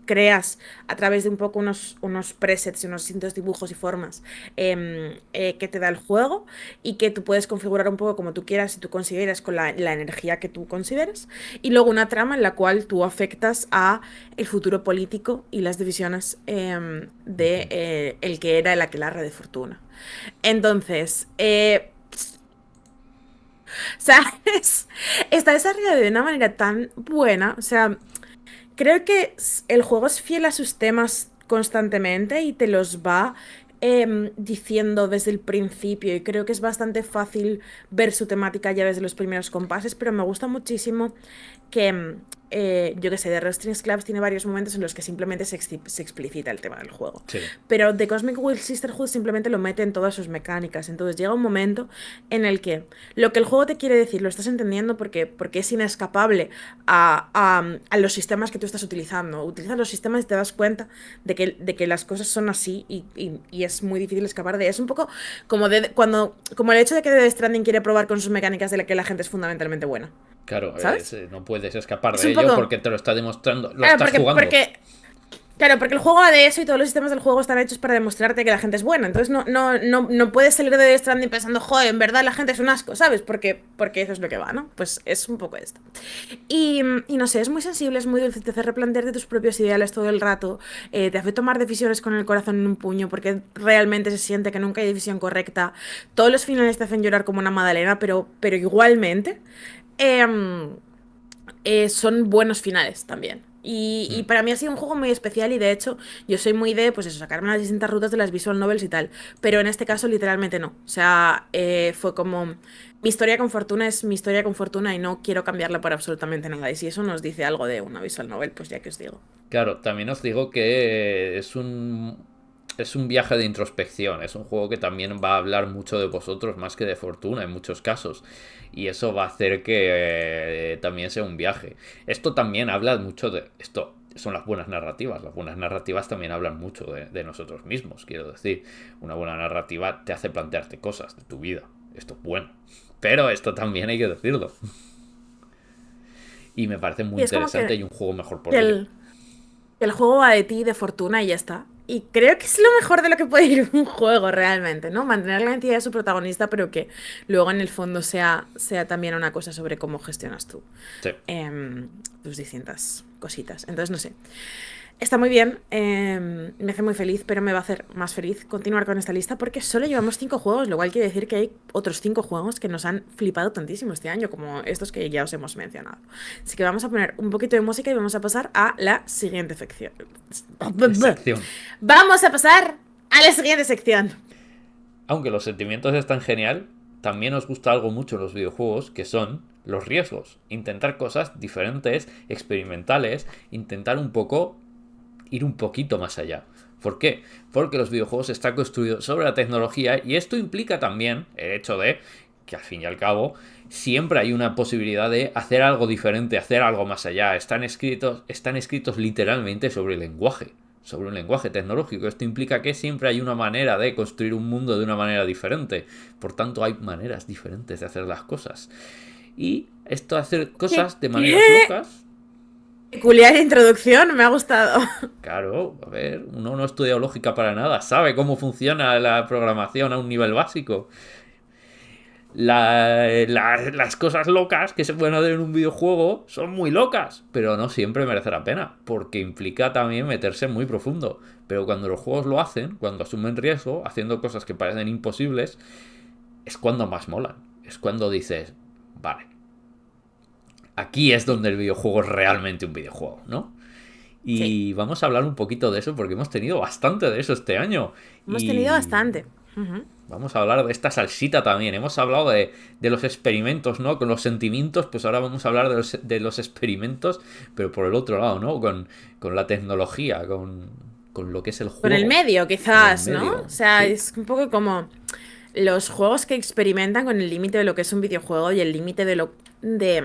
creas a través de un poco unos presets y unos distintos dibujos y formas que te da el juego y que tú puedes configurar un poco como tú quieras si tú consideras con la energía que tú consideres. Y luego una trama en la cual tú afectas a el futuro político y las divisiones de el que era el aquelarre de Fortuna. Entonces, o sea, está desarrollado de una manera tan buena. O sea, creo que el juego es fiel a sus temas constantemente y te los va diciendo desde el principio. Y creo que es bastante fácil ver su temática ya desde los primeros compases, pero me gusta muchísimo que, yo qué sé, The Red Strings Clubs tiene varios momentos en los que simplemente se explicita el tema del juego. Sí. Pero The Cosmic Will Sisterhood simplemente lo mete en todas sus mecánicas. Entonces llega un momento en el que lo que el juego te quiere decir lo estás entendiendo porque es inescapable a los sistemas que tú estás utilizando. Utilizas los sistemas y te das cuenta de que las cosas son así y es muy difícil escapar de eso. Es un poco como el hecho de que Death Stranding quiere probar con sus mecánicas de la que la gente es fundamentalmente buena. Claro, ¿Sabes? no puedes escapar Es de un ello poco. porque te lo está demostrando, lo Claro, estás jugando. claro, porque el juego va de eso y todos los sistemas del juego están hechos para demostrarte que la gente es buena. Entonces no puedes salir de Death Stranding pensando, joder, en verdad la gente es un asco, ¿sabes? Porque eso es lo que va, ¿no? Pues es un poco esto. Y no sé, es muy sensible, es muy dulce, te hace replantearte tus propios ideales todo el rato, te hace tomar decisiones con el corazón en un puño porque realmente se siente que nunca hay decisión correcta. Todos los finales te hacen llorar como una magdalena, pero igualmente em, son buenos finales también. Y Mm. para mí ha sido un juego muy especial y de hecho yo soy muy de, pues eso, sacarme las distintas rutas de las visual novels y tal. Pero en este caso literalmente no. O sea, fue como, mi historia con Fortuna es mi historia con Fortuna y no quiero cambiarla por absolutamente nada. Y si eso nos dice algo de una visual novel, pues ya que os digo. Claro, también os digo que es un viaje de introspección, es un juego que también va a hablar mucho de vosotros más que de Fortuna en muchos casos. Y eso va a hacer que también sea un viaje. Esto también habla mucho de... Esto son las buenas narrativas. Las buenas narrativas también hablan mucho de nosotros mismos, quiero decir. Una buena narrativa te hace plantearte cosas de tu vida. Esto es bueno. Pero esto también hay que decirlo. Y me parece muy Y es como interesante y un juego mejor por que ello. el juego va de ti, de Fortuna y ya está. y creo que es lo mejor de lo que puede ir un juego realmente, ¿no? Mantener la identidad de su protagonista, pero que luego en el fondo sea también una cosa sobre cómo gestionas tú Sí. tus distintas cositas. Entonces, no sé. Está muy bien, me hace muy feliz, pero me va a hacer más feliz continuar con esta lista porque solo llevamos 5 juegos, lo cual quiere decir que hay otros 5 juegos que nos han flipado tantísimo este año, como estos que ya os hemos mencionado. Así que vamos a poner un poquito de música y vamos a pasar a la siguiente sección. Sección. Vamos a pasar a la siguiente sección. Aunque los sentimientos están genial, también nos gusta algo mucho en los videojuegos, que son los riesgos. Intentar cosas diferentes, experimentales, intentar un poco ir un poquito más allá. ¿Por qué? Porque los videojuegos están construidos sobre la tecnología y esto implica también el hecho de que al fin y al cabo siempre hay una posibilidad de hacer algo diferente, hacer algo más allá. Están escritos literalmente sobre el lenguaje, sobre un lenguaje tecnológico. Esto implica que siempre hay una manera de construir un mundo de una manera diferente. Por tanto, hay maneras diferentes de hacer las cosas. Y esto de hacer cosas de maneras locas. Peculiar introducción, me ha gustado. Claro, a ver, uno no ha estudiado lógica para nada, sabe cómo funciona la programación a un nivel básico. Las cosas locas que se pueden hacer en un videojuego son muy locas, pero no siempre merece la pena, porque implica también meterse muy profundo. Pero cuando los juegos lo hacen, cuando asumen riesgo, haciendo cosas que parecen imposibles, es cuando más molan. Es cuando dices, vale, aquí es donde el videojuego es realmente un videojuego, ¿no? Y Sí, vamos a hablar un poquito de eso porque hemos tenido bastante de eso este año. hemos tenido Y bastante. Ujú. vamos a hablar de esta salsita también. Hemos hablado de los experimentos, ¿no? Con los sentimientos, pues ahora vamos a hablar de los experimentos, pero por el otro lado, ¿no? Con la tecnología, con lo que es el Con el juego. medio, Con el quizás, ¿no? O medio, sea, sí. es un poco como los juegos que experimentan con el límite de lo que es un videojuego y el límite de lo de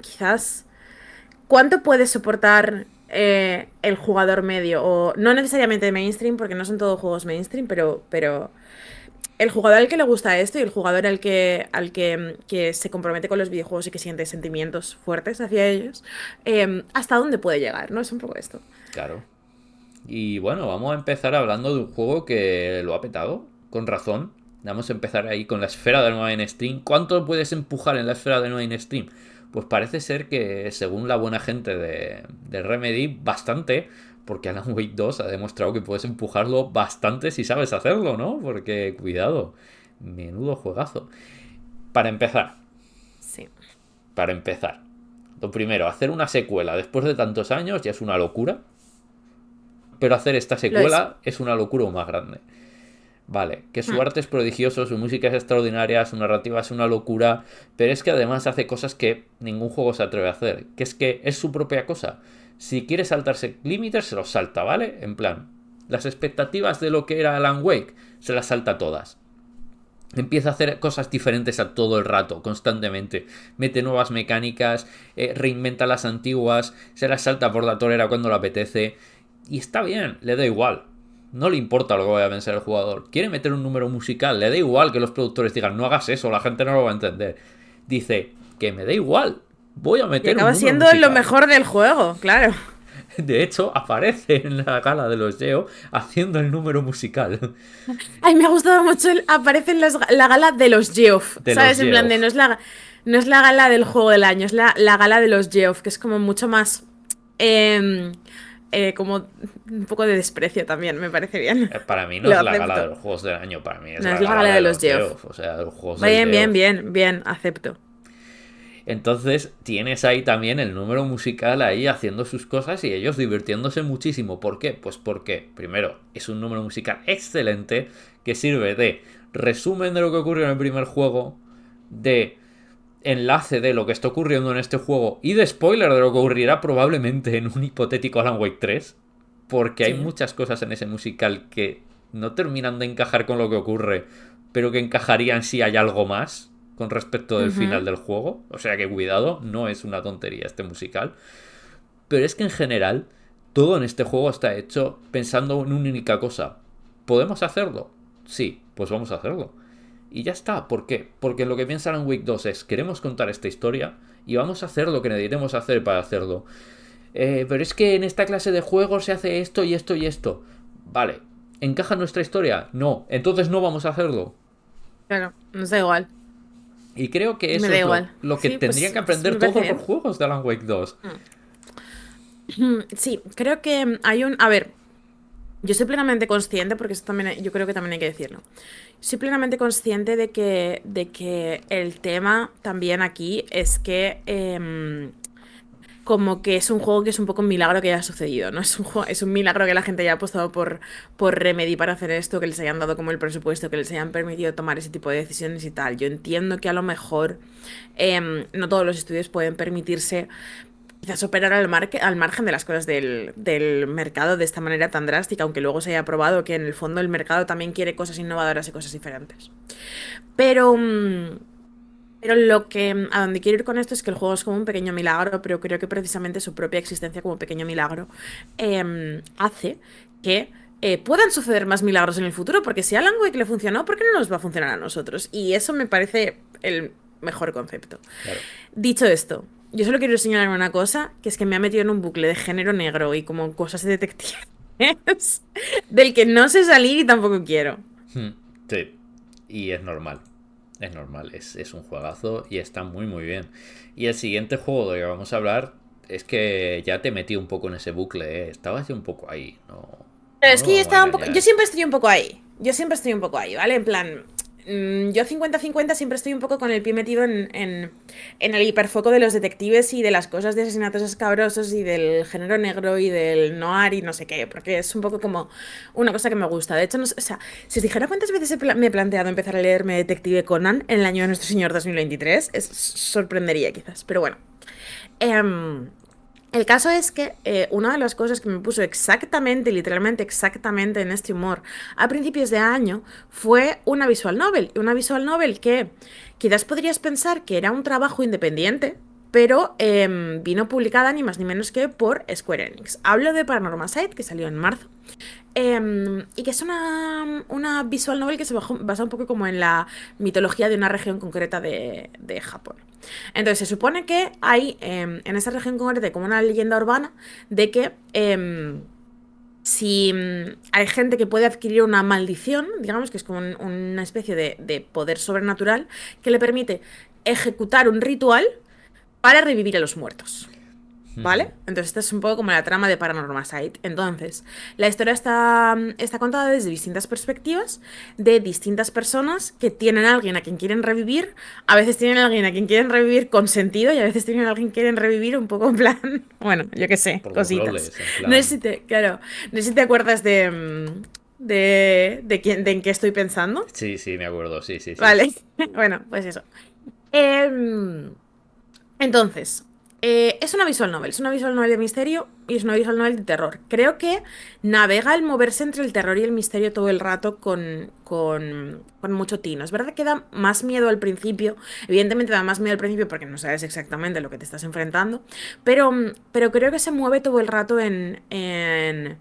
quizás cuánto puede soportar el jugador medio o no necesariamente mainstream porque no son todos juegos mainstream, pero el jugador al que le gusta esto y el jugador que se compromete con los videojuegos y que siente sentimientos fuertes hacia ellos, hasta dónde puede llegar, ¿no? Es un poco esto. Claro. Y bueno, vamos a empezar hablando de un juego que lo ha petado, con razón. Vamos a empezar ahí con la esfera del mainstream. ¿Cuánto puedes empujar en la esfera del mainstream? Pues parece ser que, según la buena gente de Remedy, bastante, porque Alan Wake 2 ha demostrado que puedes empujarlo bastante si sabes hacerlo, ¿no? Porque, cuidado, menudo juegazo. Para empezar, Sí. para empezar, lo primero, hacer una secuela después de tantos años ya es una locura, pero hacer esta Lo es. secuela es una locura aún más grande. Vale, que su Hmm. arte es prodigioso, su música es extraordinaria, su narrativa es una locura, pero es que además hace cosas que ningún juego se atreve a hacer, que es su propia cosa. Si quiere saltarse límites, se los salta, ¿vale? En plan, las expectativas de lo que era Alan Wake, se las salta todas. Empieza a hacer cosas diferentes a todo el rato, constantemente. Mete nuevas mecánicas, reinventa las antiguas, se las salta por la torera cuando le apetece. Y está bien, le da igual. No le importa lo que vaya a pensar el jugador. Quiere meter un número musical, le da igual que los productores digan, no hagas eso, la gente no lo va a entender. Dice, que me da igual, voy a Y meter un acaba número siendo lo musical. mejor del juego, claro. De hecho, aparece en la gala de los Geo haciendo el número musical Ay, me ha gustado mucho. Aparece en la gala de los Geoff, de los ¿sabes? En plan de Geoff. no es la gala del juego del año, es la gala de los Geoff, que es como mucho más. em, como un poco de desprecio también, me parece bien. Para mí no Lo es la gala de acepto. los juegos del año, para mí es No, la es la gala gala de de los los Geoff. Geoff, o sea, los juegos del Bien, bien, Geoff. bien, bien, acepto. Entonces tienes ahí también el número musical ahí haciendo sus cosas y ellos divirtiéndose muchísimo. ¿Por qué? Pues porque, primero, es un número musical excelente que sirve de resumen de lo que ocurrió en el primer juego, de enlace de lo que está ocurriendo en este juego y de spoiler de lo que ocurrirá probablemente en un hipotético Alan Wake 3. Porque hay Sí. muchas cosas en ese musical que no terminan de encajar con lo que ocurre, pero que encajarían si hay algo más con respecto del final Ujú. del juego. O sea que cuidado, no es una tontería este musical. Pero es que en general, todo en este juego está hecho pensando en una única cosa. ¿Podemos hacerlo? Sí, pues vamos a hacerlo. Y ya está. ¿Por qué? Porque lo que piensan en Week 2 es, queremos contar esta historia y vamos a hacer lo que necesitemos hacer para hacerlo. Pero es que en esta clase de juegos se hace esto y esto y esto. Vale, ¿encaja en nuestra historia? No, entonces no vamos a hacerlo. Claro, nos da igual. Y creo que Me eso da es igual. lo que Sí, tendrían que pues aprender me parece todos los bien. juegos de Alan Wake 2. Sí, creo que hay un... A ver, yo soy plenamente consciente, porque esto también, yo creo que también hay que decirlo. Soy plenamente consciente de que el tema también aquí es que como que es un juego que es un poco un milagro que haya sucedido, ¿no? Es un milagro que la gente haya apostado por Remedy para hacer esto, que les hayan dado como el presupuesto, que les hayan permitido tomar ese tipo de decisiones y tal. Yo entiendo que a lo mejor no todos los estudios pueden permitirse quizás operar al margen de las cosas del mercado de esta manera tan drástica, aunque luego se haya probado que en el fondo el mercado también quiere cosas innovadoras y cosas diferentes. Pero, pero a donde quiero ir con esto es que el juego es como un pequeño milagro, pero creo que precisamente su propia existencia como pequeño milagro hace que puedan suceder más milagros en el futuro, porque si a Alan Wake le funcionó, ¿por qué no nos va a funcionar a nosotros? Y eso me parece el mejor concepto. Claro. Dicho esto, yo solo quiero señalar una cosa, que es que me ha metido en un bucle de género negro y como cosas de detectives del que no sé salir y tampoco quiero. Hmm, sí, y es normal. Es normal, es un juegazo y está muy muy bien. Y el siguiente juego del que vamos a hablar es que ya te metí un poco en ese bucle, ¿eh? Estabas ya un poco ahí, no, Pero no es nos que yo vamos a estaba un poco. Yo engañar. siempre estoy un poco ahí. Yo siempre estoy un poco ahí, ¿vale? En plan. Yo 50-50 siempre estoy un poco con el pie metido en el hiperfoco de los detectives y de las cosas de asesinatos escabrosos y del género negro y del noir y no sé qué, porque es un poco como una cosa que me gusta. De hecho, no sé, o sea, si os dijera cuántas veces me he planteado empezar a leerme Detective Conan en el año de nuestro señor 2023, sorprendería quizás, pero bueno. Em, el caso es que una de las cosas que me puso exactamente, literalmente exactamente en este humor a principios de año fue una visual novel. Una visual novel que quizás podrías pensar que era un trabajo independiente, pero vino publicada ni más ni menos que por Square Enix. Hablo de Paranormal Sight, que salió en marzo. Y que es una visual novel que basa un poco como en la mitología de una región concreta de Japón. Entonces se supone que hay en esa región concreta como una leyenda urbana de que si hay gente que puede adquirir una maldición, digamos que es como una especie de poder sobrenatural que le permite ejecutar un ritual para revivir a los muertos. ¿Vale? Entonces, esta es un poco como la trama de Paranormal Sight. Entonces, la historia está contada desde distintas perspectivas, de distintas personas que tienen a alguien a quien quieren revivir. A veces tienen a alguien a quien quieren revivir con sentido y a veces tienen a alguien que quieren revivir un poco en plan. Bueno, yo qué sé, Por los cositas. loles, en No sé plan. si te, claro, no sé si te acuerdas de quién, de en qué estoy pensando. Sí, sí, me acuerdo, sí, sí, sí. Vale, bueno, pues eso. Em, entonces, es una visual novel de misterio y es una visual novel de terror. Creo que navega el moverse entre el terror y el misterio todo el rato con mucho tino. Es verdad que da más miedo al principio, evidentemente da más miedo al principio porque no sabes exactamente lo que te estás enfrentando, pero creo que se mueve todo el rato en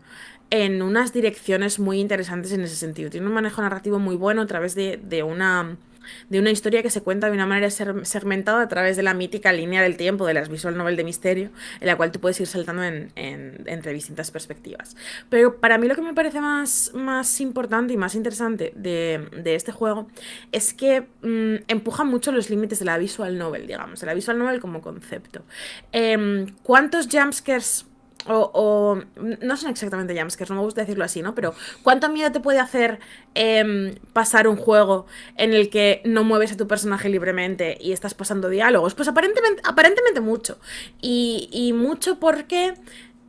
unas direcciones muy interesantes en ese sentido. Tiene un manejo narrativo muy bueno a través de una historia que se cuenta de una manera segmentada a través de la mítica línea del tiempo de las visual novel de misterio, en la cual tú puedes ir saltando entre distintas perspectivas. Pero para mí lo que me parece más importante y más interesante de este juego es que empuja mucho los límites de la visual novel, digamos, de la visual novel como concepto. ¿Cuántos jumpscares no son exactamente jumpscares, no me gusta decirlo así, ¿no? Pero ¿cuánto miedo te puede hacer pasar un juego en el que no mueves a tu personaje libremente y estás pasando diálogos? Pues aparentemente mucho. Y mucho porque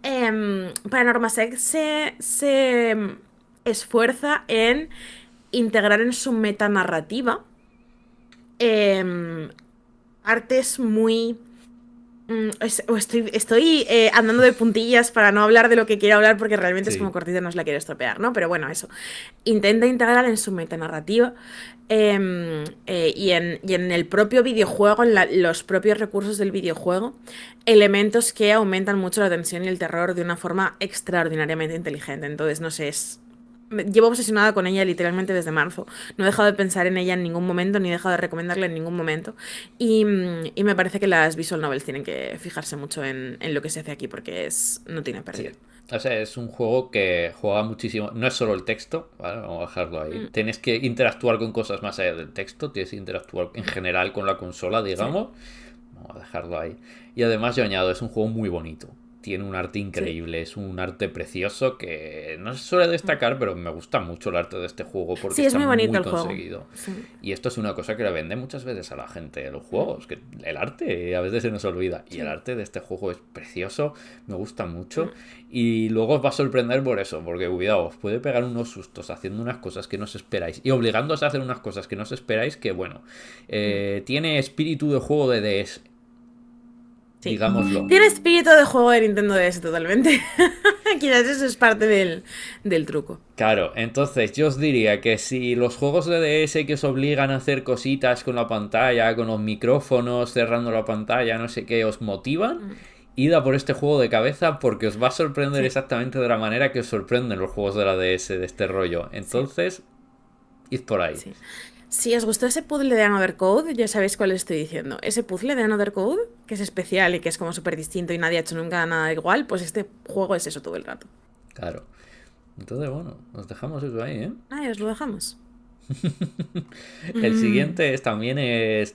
Paranormal se esfuerza en integrar en su metanarrativa em, artes muy estoy andando de puntillas para no hablar de lo que quiero hablar porque realmente es como Sí. cortita, no os la quiero estropear, ¿no? Pero bueno, eso. Intenta integrar en su metanarrativa y en el propio videojuego, en los propios recursos del videojuego, elementos que aumentan mucho la tensión y el terror de una forma extraordinariamente inteligente. Entonces, no sé, llevo obsesionada con ella literalmente desde marzo. No he dejado de pensar en ella en ningún momento, ni he dejado de recomendarla en ningún momento. Y me parece que las visual novels tienen que fijarse mucho en lo que se hace aquí porque no tiene Sí, pérdida. O sea, es un juego que juega muchísimo. No es solo el texto, ¿vale? Vamos a dejarlo ahí. Mm, Tienes que interactuar con cosas más allá del texto. Tienes que interactuar en general con la consola, sí, digamos. Vamos a dejarlo ahí. Y además yo añado, es un juego muy bonito. Tiene un arte sí. increíble, es un arte precioso que no se suele Mm. destacar, pero me gusta mucho el arte de este juego porque Sí, es está muy bonito muy el juego. conseguido. Sí. Y esto es una cosa que le vende muchas veces a la gente de los Mm, juegos, que el arte a veces se nos olvida. Y el sí. arte de este juego es precioso, me gusta mucho. Mm, Y luego os va a sorprender por eso, porque cuidado, os puede pegar unos sustos haciendo unas cosas que no os esperáis y obligándoos a hacer unas cosas que no os esperáis, que bueno, mm, tiene espíritu de juego de DS, sí. digámoslo. Tiene espíritu de juego de Nintendo DS totalmente. Quizás eso es parte del truco. Claro, entonces yo os diría que si los juegos de DS que os obligan a hacer cositas con la pantalla, con los micrófonos, cerrando la pantalla, no sé qué, os motivan, Mm, id a por este juego de cabeza porque os va a sorprender sí, exactamente de la manera que os sorprenden los juegos de la DS de este rollo. sí, Entonces, id por ahí. sí. Si os gustó ese puzzle de Another Code, ya sabéis cuál estoy diciendo. Ese puzzle de Another Code, que es especial y que es como súper distinto y nadie ha hecho nunca nada igual, pues este juego es eso todo el rato. Claro. Entonces, bueno, nos dejamos eso ahí, ¿eh? Ahí os lo dejamos. El Mm, siguiente también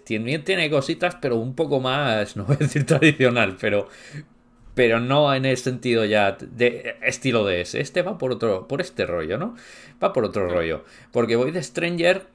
tiene cositas, pero un poco más, no voy a decir tradicional, pero no en el sentido ya de estilo de ese. Este va por este rollo, ¿no? Va por otro mm, rollo. Porque Void Stranger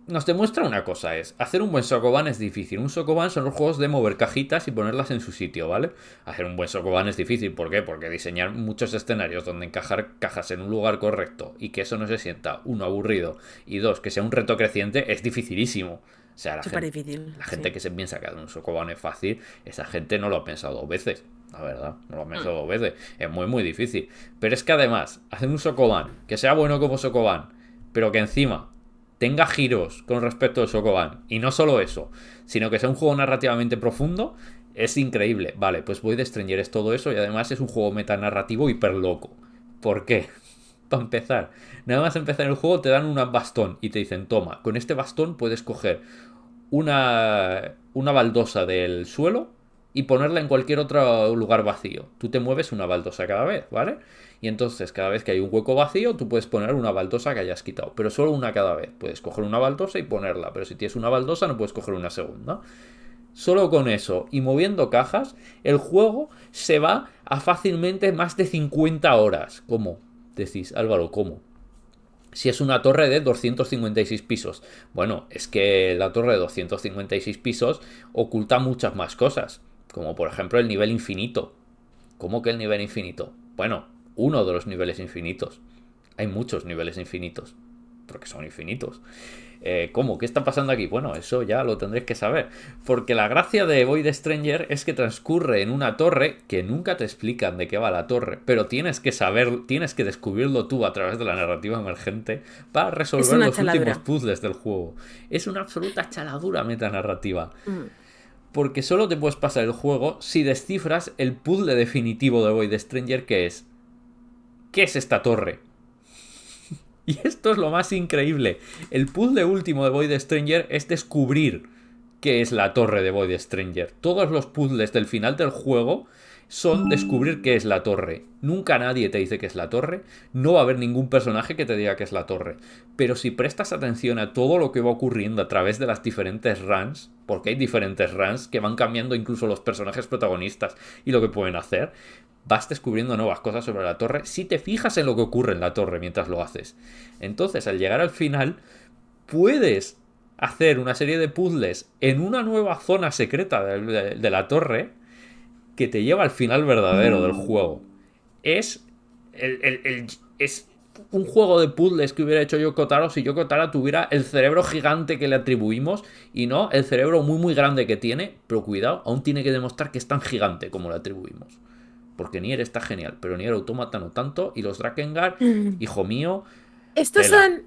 nos demuestra una cosa, es hacer un buen Sokoban es difícil. Un Sokoban son los juegos de mover cajitas y ponerlas en su sitio, ¿vale? Hacer un buen Sokoban es difícil, ¿por qué? Porque diseñar muchos escenarios donde encajar cajas en un lugar correcto y que eso no se sienta, uno, aburrido y dos, que sea un reto creciente, es dificilísimo. O sea, súper difícil, la gente sí. que se piensa que hacer un Sokoban es fácil, esa gente no lo ha pensado dos veces. La verdad, no lo ha Mm, pensado dos veces. Es muy, muy difícil. Pero es que además, hacer un Sokoban que sea bueno como Sokoban, pero que encima tenga giros con respecto al Sokoban. Y no solo eso, sino que sea un juego narrativamente profundo, es increíble. Vale, pues Void Stranger es todo eso y además es un juego metanarrativo hiper loco. ¿Por qué? Para empezar, nada más empezar el juego te dan un bastón y te dicen, toma, con este bastón puedes coger una baldosa del suelo y ponerla en cualquier otro lugar vacío. Tú te mueves una baldosa cada vez, ¿vale? Y entonces cada vez que hay un hueco vacío, tú puedes poner una baldosa que hayas quitado, pero solo una cada vez. Puedes coger una baldosa y ponerla, pero si tienes una baldosa no puedes coger una segunda. Solo con eso y moviendo cajas, el juego se va a fácilmente más de 50 horas. ¿Cómo? Decís, Álvaro, ¿cómo? Si es una torre de 256 pisos. Bueno, es que la torre de 256 pisos oculta muchas más cosas, como por ejemplo el nivel infinito. ¿Cómo que el nivel infinito? Bueno, uno de los niveles infinitos. Hay muchos niveles infinitos, porque son infinitos. ¿Cómo? ¿Qué está pasando aquí? Bueno, eso ya lo tendréis que saber. Porque la gracia de Void Stranger es que transcurre en una torre que nunca te explican de qué va la torre, pero tienes que saber, tienes que descubrirlo tú a través de la narrativa emergente para Es resolver una los últimos chaladura. puzzles del juego. Es una absoluta chaladura metanarrativa. Mm, Porque solo te puedes pasar el juego si descifras el puzzle definitivo de Void Stranger, que es ¿qué es esta torre? Y esto es lo más increíble. El puzzle último de Void Stranger es descubrir qué es la torre de Void Stranger. Todos los puzzles del final del juego son descubrir qué es la torre. Nunca nadie te dice qué es la torre. No va a haber ningún personaje que te diga qué es la torre. Pero si prestas atención a todo lo que va ocurriendo a través de las diferentes runs, porque hay diferentes runs que van cambiando incluso los personajes protagonistas y lo que pueden hacer, vas descubriendo nuevas cosas sobre la torre si te fijas en lo que ocurre en la torre mientras lo haces. Entonces, al llegar al final, puedes hacer una serie de puzzles en una nueva zona secreta de la torre que te lleva al final verdadero del juego. Es, es un juego de puzzles que hubiera hecho Yoko Taro si Yoko Taro tuviera el cerebro gigante que le atribuimos y no el cerebro muy muy grande que tiene, pero cuidado, aún tiene que demostrar que es tan gigante como le atribuimos. Porque Nier está genial, pero Nier Automata no tanto, y los Drakengard, mm. hijo mío, Estos tela. son.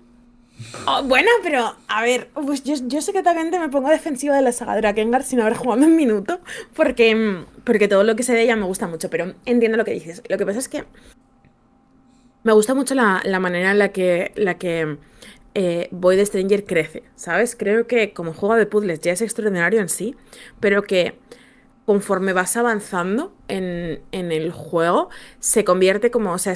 Oh, bueno, pero a ver, pues yo secretamente me pongo defensiva de la saga Drakengard sin haber jugado un minuto, porque, porque todo lo que sé de ella me gusta mucho, pero entiendo lo que dices. Lo que pasa es que me gusta mucho la manera en la que Void Stranger crece, ¿sabes? Creo que como juego de puzzles ya es extraordinario en sí, pero que conforme vas avanzando en el juego, se convierte como, o sea,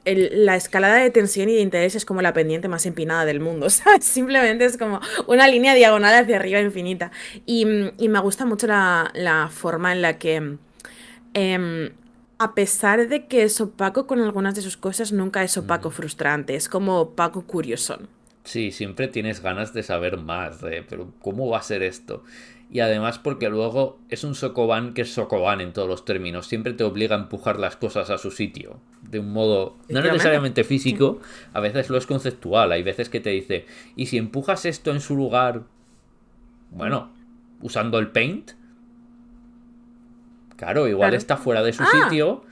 la escalada de tensión y de interés es como la pendiente más empinada del mundo, ¿sabes? Simplemente es como una línea diagonal hacia arriba infinita. Y me gusta mucho la forma en la que, em, a pesar de que es opaco con algunas de sus cosas, nunca es opaco frustrante, es como opaco curiosón. Sí, siempre tienes ganas de saber más, pero ¿cómo va a ser esto? Y además porque luego es un Sokoban que es Sokoban en todos los términos, siempre te obliga a empujar las cosas a su sitio, de un modo no Efectivamente. necesariamente Sí. físico, a veces lo es conceptual, hay veces que te dice, y si empujas esto en su lugar, bueno, usando el paint, claro, igual Claro. está fuera de su Ah, sitio,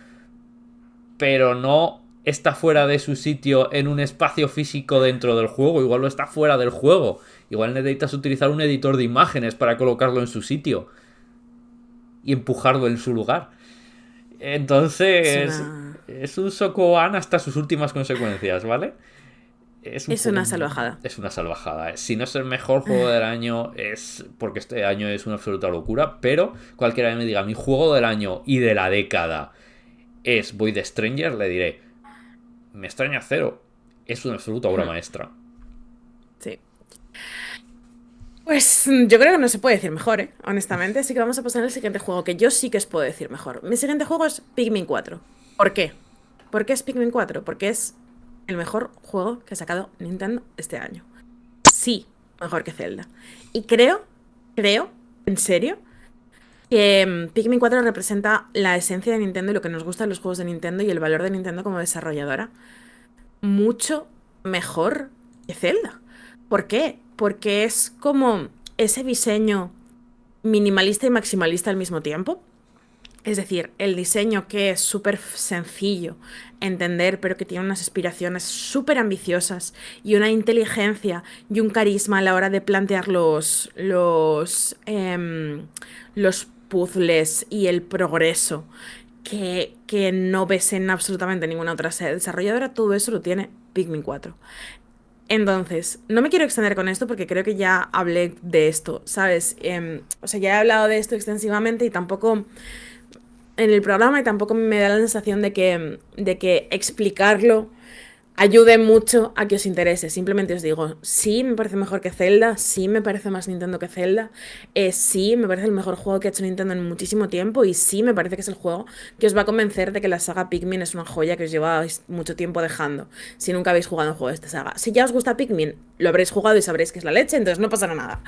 pero no está fuera de su sitio en un espacio físico dentro del juego, igual lo está fuera del juego. Igual necesitas utilizar un editor de imágenes para colocarlo en su sitio y empujarlo en su lugar. es Entonces, una, es un Sokoban hasta sus últimas consecuencias, ¿vale? Es un es juego. una salvajada. Es una salvajada. Si no es el mejor juego del año, es porque este año es una absoluta locura. Pero cualquiera que me diga mi juego del año y de la década es Void Stranger, le diré, me extraña cero. Es una absoluta obra maestra. Sí. Pues yo creo que no se puede decir mejor, ¿eh? Honestamente. Así que vamos a pasar al siguiente juego, que yo sí que os puedo decir mejor. Mi siguiente juego es Pikmin 4. ¿Por qué? ¿Por qué es Pikmin 4? Porque es el mejor juego que ha sacado Nintendo este año. Sí, mejor que Zelda. Y creo, en serio, que Pikmin 4 representa la esencia de Nintendo y lo que nos gusta en los juegos de Nintendo y el valor de Nintendo como desarrolladora mucho mejor que Zelda. ¿Por qué? Porque es como ese diseño minimalista y maximalista al mismo tiempo. Es decir, el diseño que es súper sencillo entender, pero que tiene unas aspiraciones súper ambiciosas y una inteligencia y un carisma a la hora de plantear los puzzles y el progreso que no ves en absolutamente ninguna otra desarrolladora, todo eso lo tiene Pikmin 4. Entonces, no me quiero extender con esto porque creo que ya hablé de esto, ¿sabes? O sea, ya he hablado de esto extensivamente y tampoco en el programa y tampoco me da la sensación de que explicarlo ayude mucho a que os interese. Simplemente os digo, sí, me parece mejor que Zelda, sí, me parece más Nintendo que Zelda, sí, me parece el mejor juego que ha hecho Nintendo en muchísimo tiempo y sí, me parece que es el juego que os va a convencer de que la saga Pikmin es una joya que os lleváis mucho tiempo dejando si nunca habéis jugado un juego de esta saga. Si ya os gusta Pikmin, lo habréis jugado y sabréis que es la leche, entonces no pasará nada.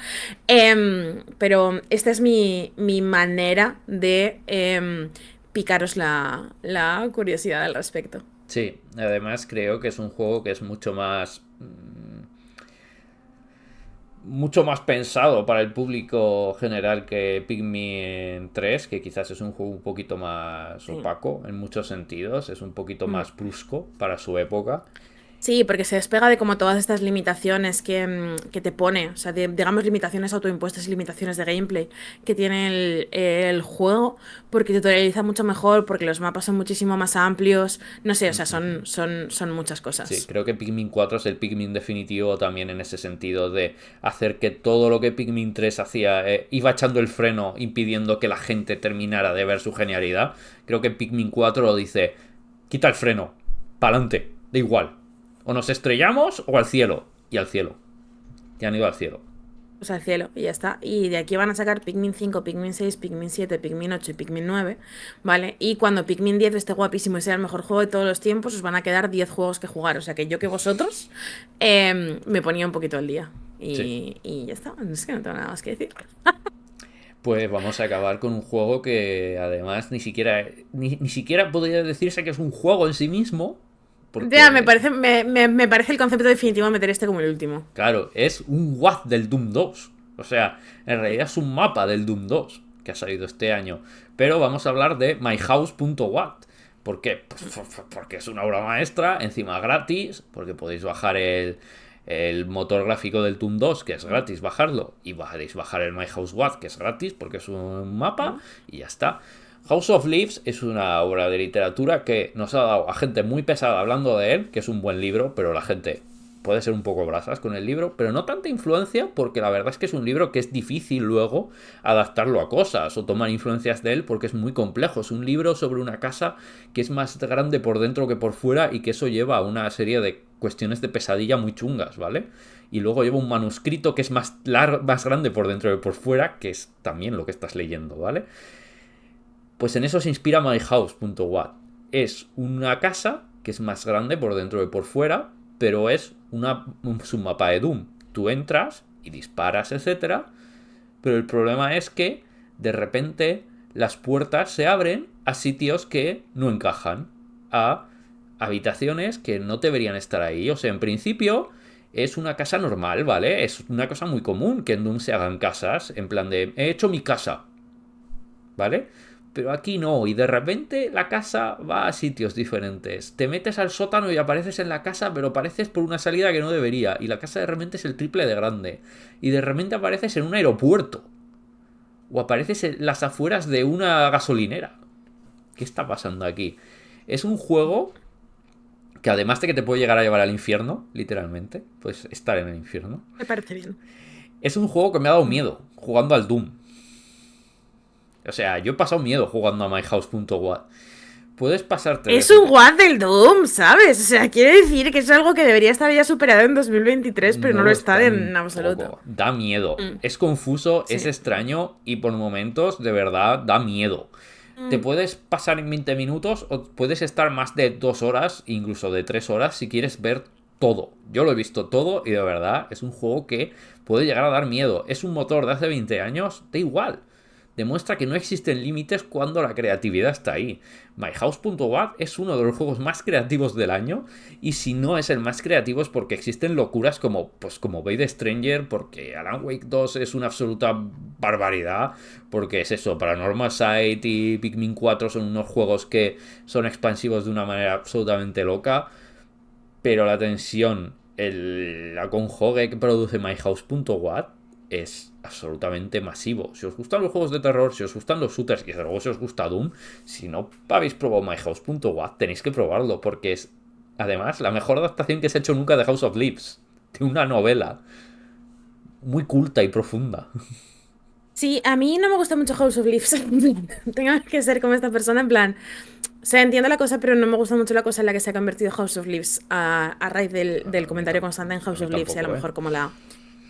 Pero esta es mi manera de picaros la curiosidad al respecto. Sí, además creo que es un juego que es mucho más pensado para el público general que Pikmin 3, que quizás es un juego un poquito más Sí. opaco en muchos sentidos, es un poquito Mm. más brusco para su época. Sí, porque se despega de como todas estas limitaciones que te pone, o sea, digamos limitaciones autoimpuestas y limitaciones de gameplay que tiene el juego, porque tutorializa mucho mejor, porque los mapas son muchísimo más amplios, no sé, o sea, son muchas Sí, cosas. creo que Pikmin 4 es el Pikmin definitivo también en ese sentido de hacer que todo lo que Pikmin 3 hacía iba echando el freno, impidiendo que la gente terminara de ver su genialidad. Creo que Pikmin 4 lo dice, quita el freno, pa'lante, da igual. O nos estrellamos o al cielo. Y al cielo. Ya han ido al cielo. O sea, el cielo, y ya está. Y de aquí van a sacar Pikmin 5, Pikmin 6, Pikmin 7, Pikmin 8 y Pikmin 9, ¿vale? Y cuando Pikmin 10 esté guapísimo y sea el mejor juego de todos los tiempos, os van a quedar 10 juegos que jugar. O sea, que yo que vosotros me ponía un poquito al día. Sí. Y ya está, es que no tengo nada más que decir. Pues vamos a acabar con un juego que además ni siquiera podría decirse que es un juego en sí mismo. Ya, me Porque parece, me parece el concepto definitivo meter este como el último. claro, es un WAD del Doom 2. O sea, en realidad es un mapa del Doom 2 que ha salido este año. Pero vamos a hablar de myhouse.wat. ¿Por qué? Pues porque es una obra maestra, encima gratis, porque podéis bajar el motor gráfico del Doom 2, que es gratis bajarlo, y podéis bajar el MyHouseWat, que es gratis, porque es un mapa, ¿Mm? y ya está. House of Leaves es una obra de literatura que nos ha dado a gente muy pesada hablando de él, que es un buen libro, pero la gente puede ser un poco brasas con el libro, pero no tanta influencia porque la verdad es que es un libro que es difícil luego adaptarlo a cosas o tomar influencias de él porque es muy complejo. Es un libro sobre una casa que es más grande por dentro que por fuera y que eso lleva a una serie de cuestiones de pesadilla muy chungas, ¿vale? Y luego lleva un manuscrito que es más grande por dentro que por fuera, que es también lo que estás leyendo, ¿vale? Pues en eso se inspira myhouse.wat. Es una casa que es más grande por dentro que por fuera, pero es un submapa de Doom. Tú entras y disparas, etcétera, pero el problema es que de repente las puertas se abren a sitios que no encajan, a habitaciones que no deberían estar ahí. O sea, en principio es una casa normal, ¿vale? Es una cosa muy común que en Doom se hagan casas, en plan de, he hecho mi casa, ¿vale? Pero aquí no, y de repente la casa va a sitios diferentes. Te metes al sótano y apareces en la casa, pero apareces por una salida que no debería. Y la casa de repente es el triple de grande. Y de repente apareces en un aeropuerto. O apareces en las afueras de una gasolinera. ¿Qué está pasando aquí? Es un juego que además de que te puede llegar a llevar al infierno, literalmente, puedes estar en el infierno. Me parece bien. Es un juego que me ha dado miedo jugando al Doom. O sea, yo he pasado miedo jugando a myhouse.wat. Puedes pasarte... Es un WAD del Doom, ¿sabes? O sea, quiere decir que es algo que debería estar ya superado en 2023, pero no No lo lo está está ni en un absoluto. poco. Da miedo. Mm, Es confuso, es sí. extraño y por momentos, de verdad, da miedo. Te Mm. puedes pasar en 20 minutos o puedes estar más de 2 horas, incluso de 3 horas, si quieres ver todo. Yo lo he visto todo y de verdad es un juego que puede llegar a dar miedo. Es un motor de hace 20 años, da igual. Demuestra que no existen límites cuando la creatividad está ahí. myhouse.wat es uno de los juegos más creativos del año y si no es el más creativo es porque existen locuras como Blade Stranger, porque Alan Wake 2 es una absoluta barbaridad, porque es eso, Paranormal Sight y Pikmin 4 son unos juegos que son expansivos de una manera absolutamente loca, pero la tensión, la conjugue que produce myhouse.wat es absolutamente masivo. Si os gustan los juegos de terror, si os gustan los shooters y desde luego si os gusta Doom, si no habéis probado myhouse.wat tenéis que probarlo porque es además la mejor adaptación que se ha hecho nunca de House of Leaves, de una novela muy culta y profunda. Sí, a mí no me gusta mucho House of Leaves. Tengo que ser como esta persona, en plan. O sea, entiendo la cosa, pero no me gusta mucho la cosa en la que se ha convertido House of Leaves a raíz del A mí, comentario constante en a House mí of Leaves y a lo tampoco, ¿eh? mejor como la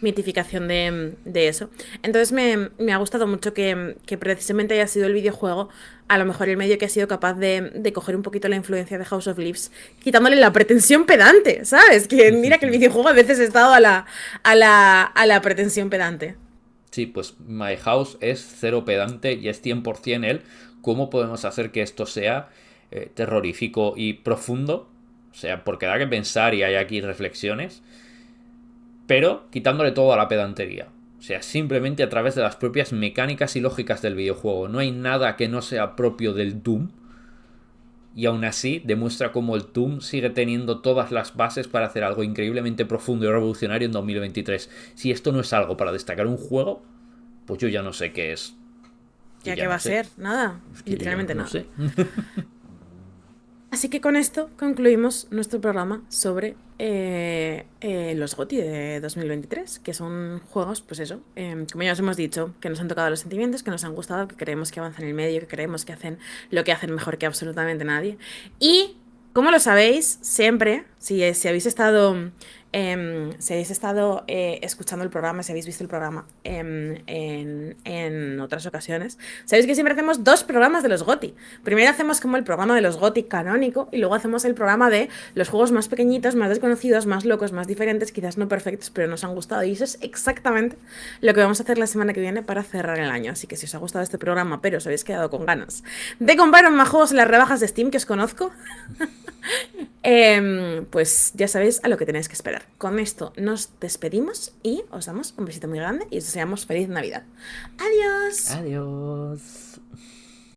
mitificación de eso. Entonces me ha gustado mucho que precisamente haya sido el videojuego, a lo mejor el medio que ha sido capaz de coger un poquito la influencia de House of Leaves, quitándole la pretensión pedante, ¿sabes? Que mira que el videojuego a veces ha estado a la pretensión pedante. Sí, pues My House es cero pedante y es 100% él. ¿Cómo podemos hacer que esto sea terrorífico y profundo? O sea, porque da que pensar y hay aquí reflexiones, pero quitándole todo a la pedantería. O sea, simplemente a través de las propias mecánicas y lógicas del videojuego. No hay nada que no sea propio del Doom. Y aún así demuestra cómo el Doom sigue teniendo todas las bases para hacer algo increíblemente profundo y revolucionario en 2023. Si esto no es algo para destacar un juego, pues yo ya no sé qué es. Yo ¿Ya ya qué va no a sé. ser? Nada, Es que yo ya literalmente no nada. sé. Así que con esto concluimos nuestro programa sobre los GOTY de 2023, que son juegos, pues eso, como ya os hemos dicho, que nos han tocado los sentimientos, que nos han gustado, que creemos que avanzan en el medio, que creemos que hacen lo que hacen mejor que absolutamente nadie. Y, como lo sabéis, siempre, si habéis estado, escuchando el programa, si habéis visto el programa en otras ocasiones, sabéis que siempre hacemos dos programas de los GOTY. Primero hacemos como el programa de los GOTY canónico y luego hacemos el programa de los juegos más pequeñitos, más desconocidos, más locos, más diferentes, quizás no perfectos, pero nos han gustado. Y eso es exactamente lo que vamos a hacer la semana que viene para cerrar el año. Así que si os ha gustado este programa, pero os habéis quedado con ganas de comprar más juegos en las rebajas de Steam que os conozco, pues ya sabéis a lo que tenéis que esperar. Con esto nos despedimos y os damos un besito muy grande y os deseamos feliz Navidad. Adiós. Adiós.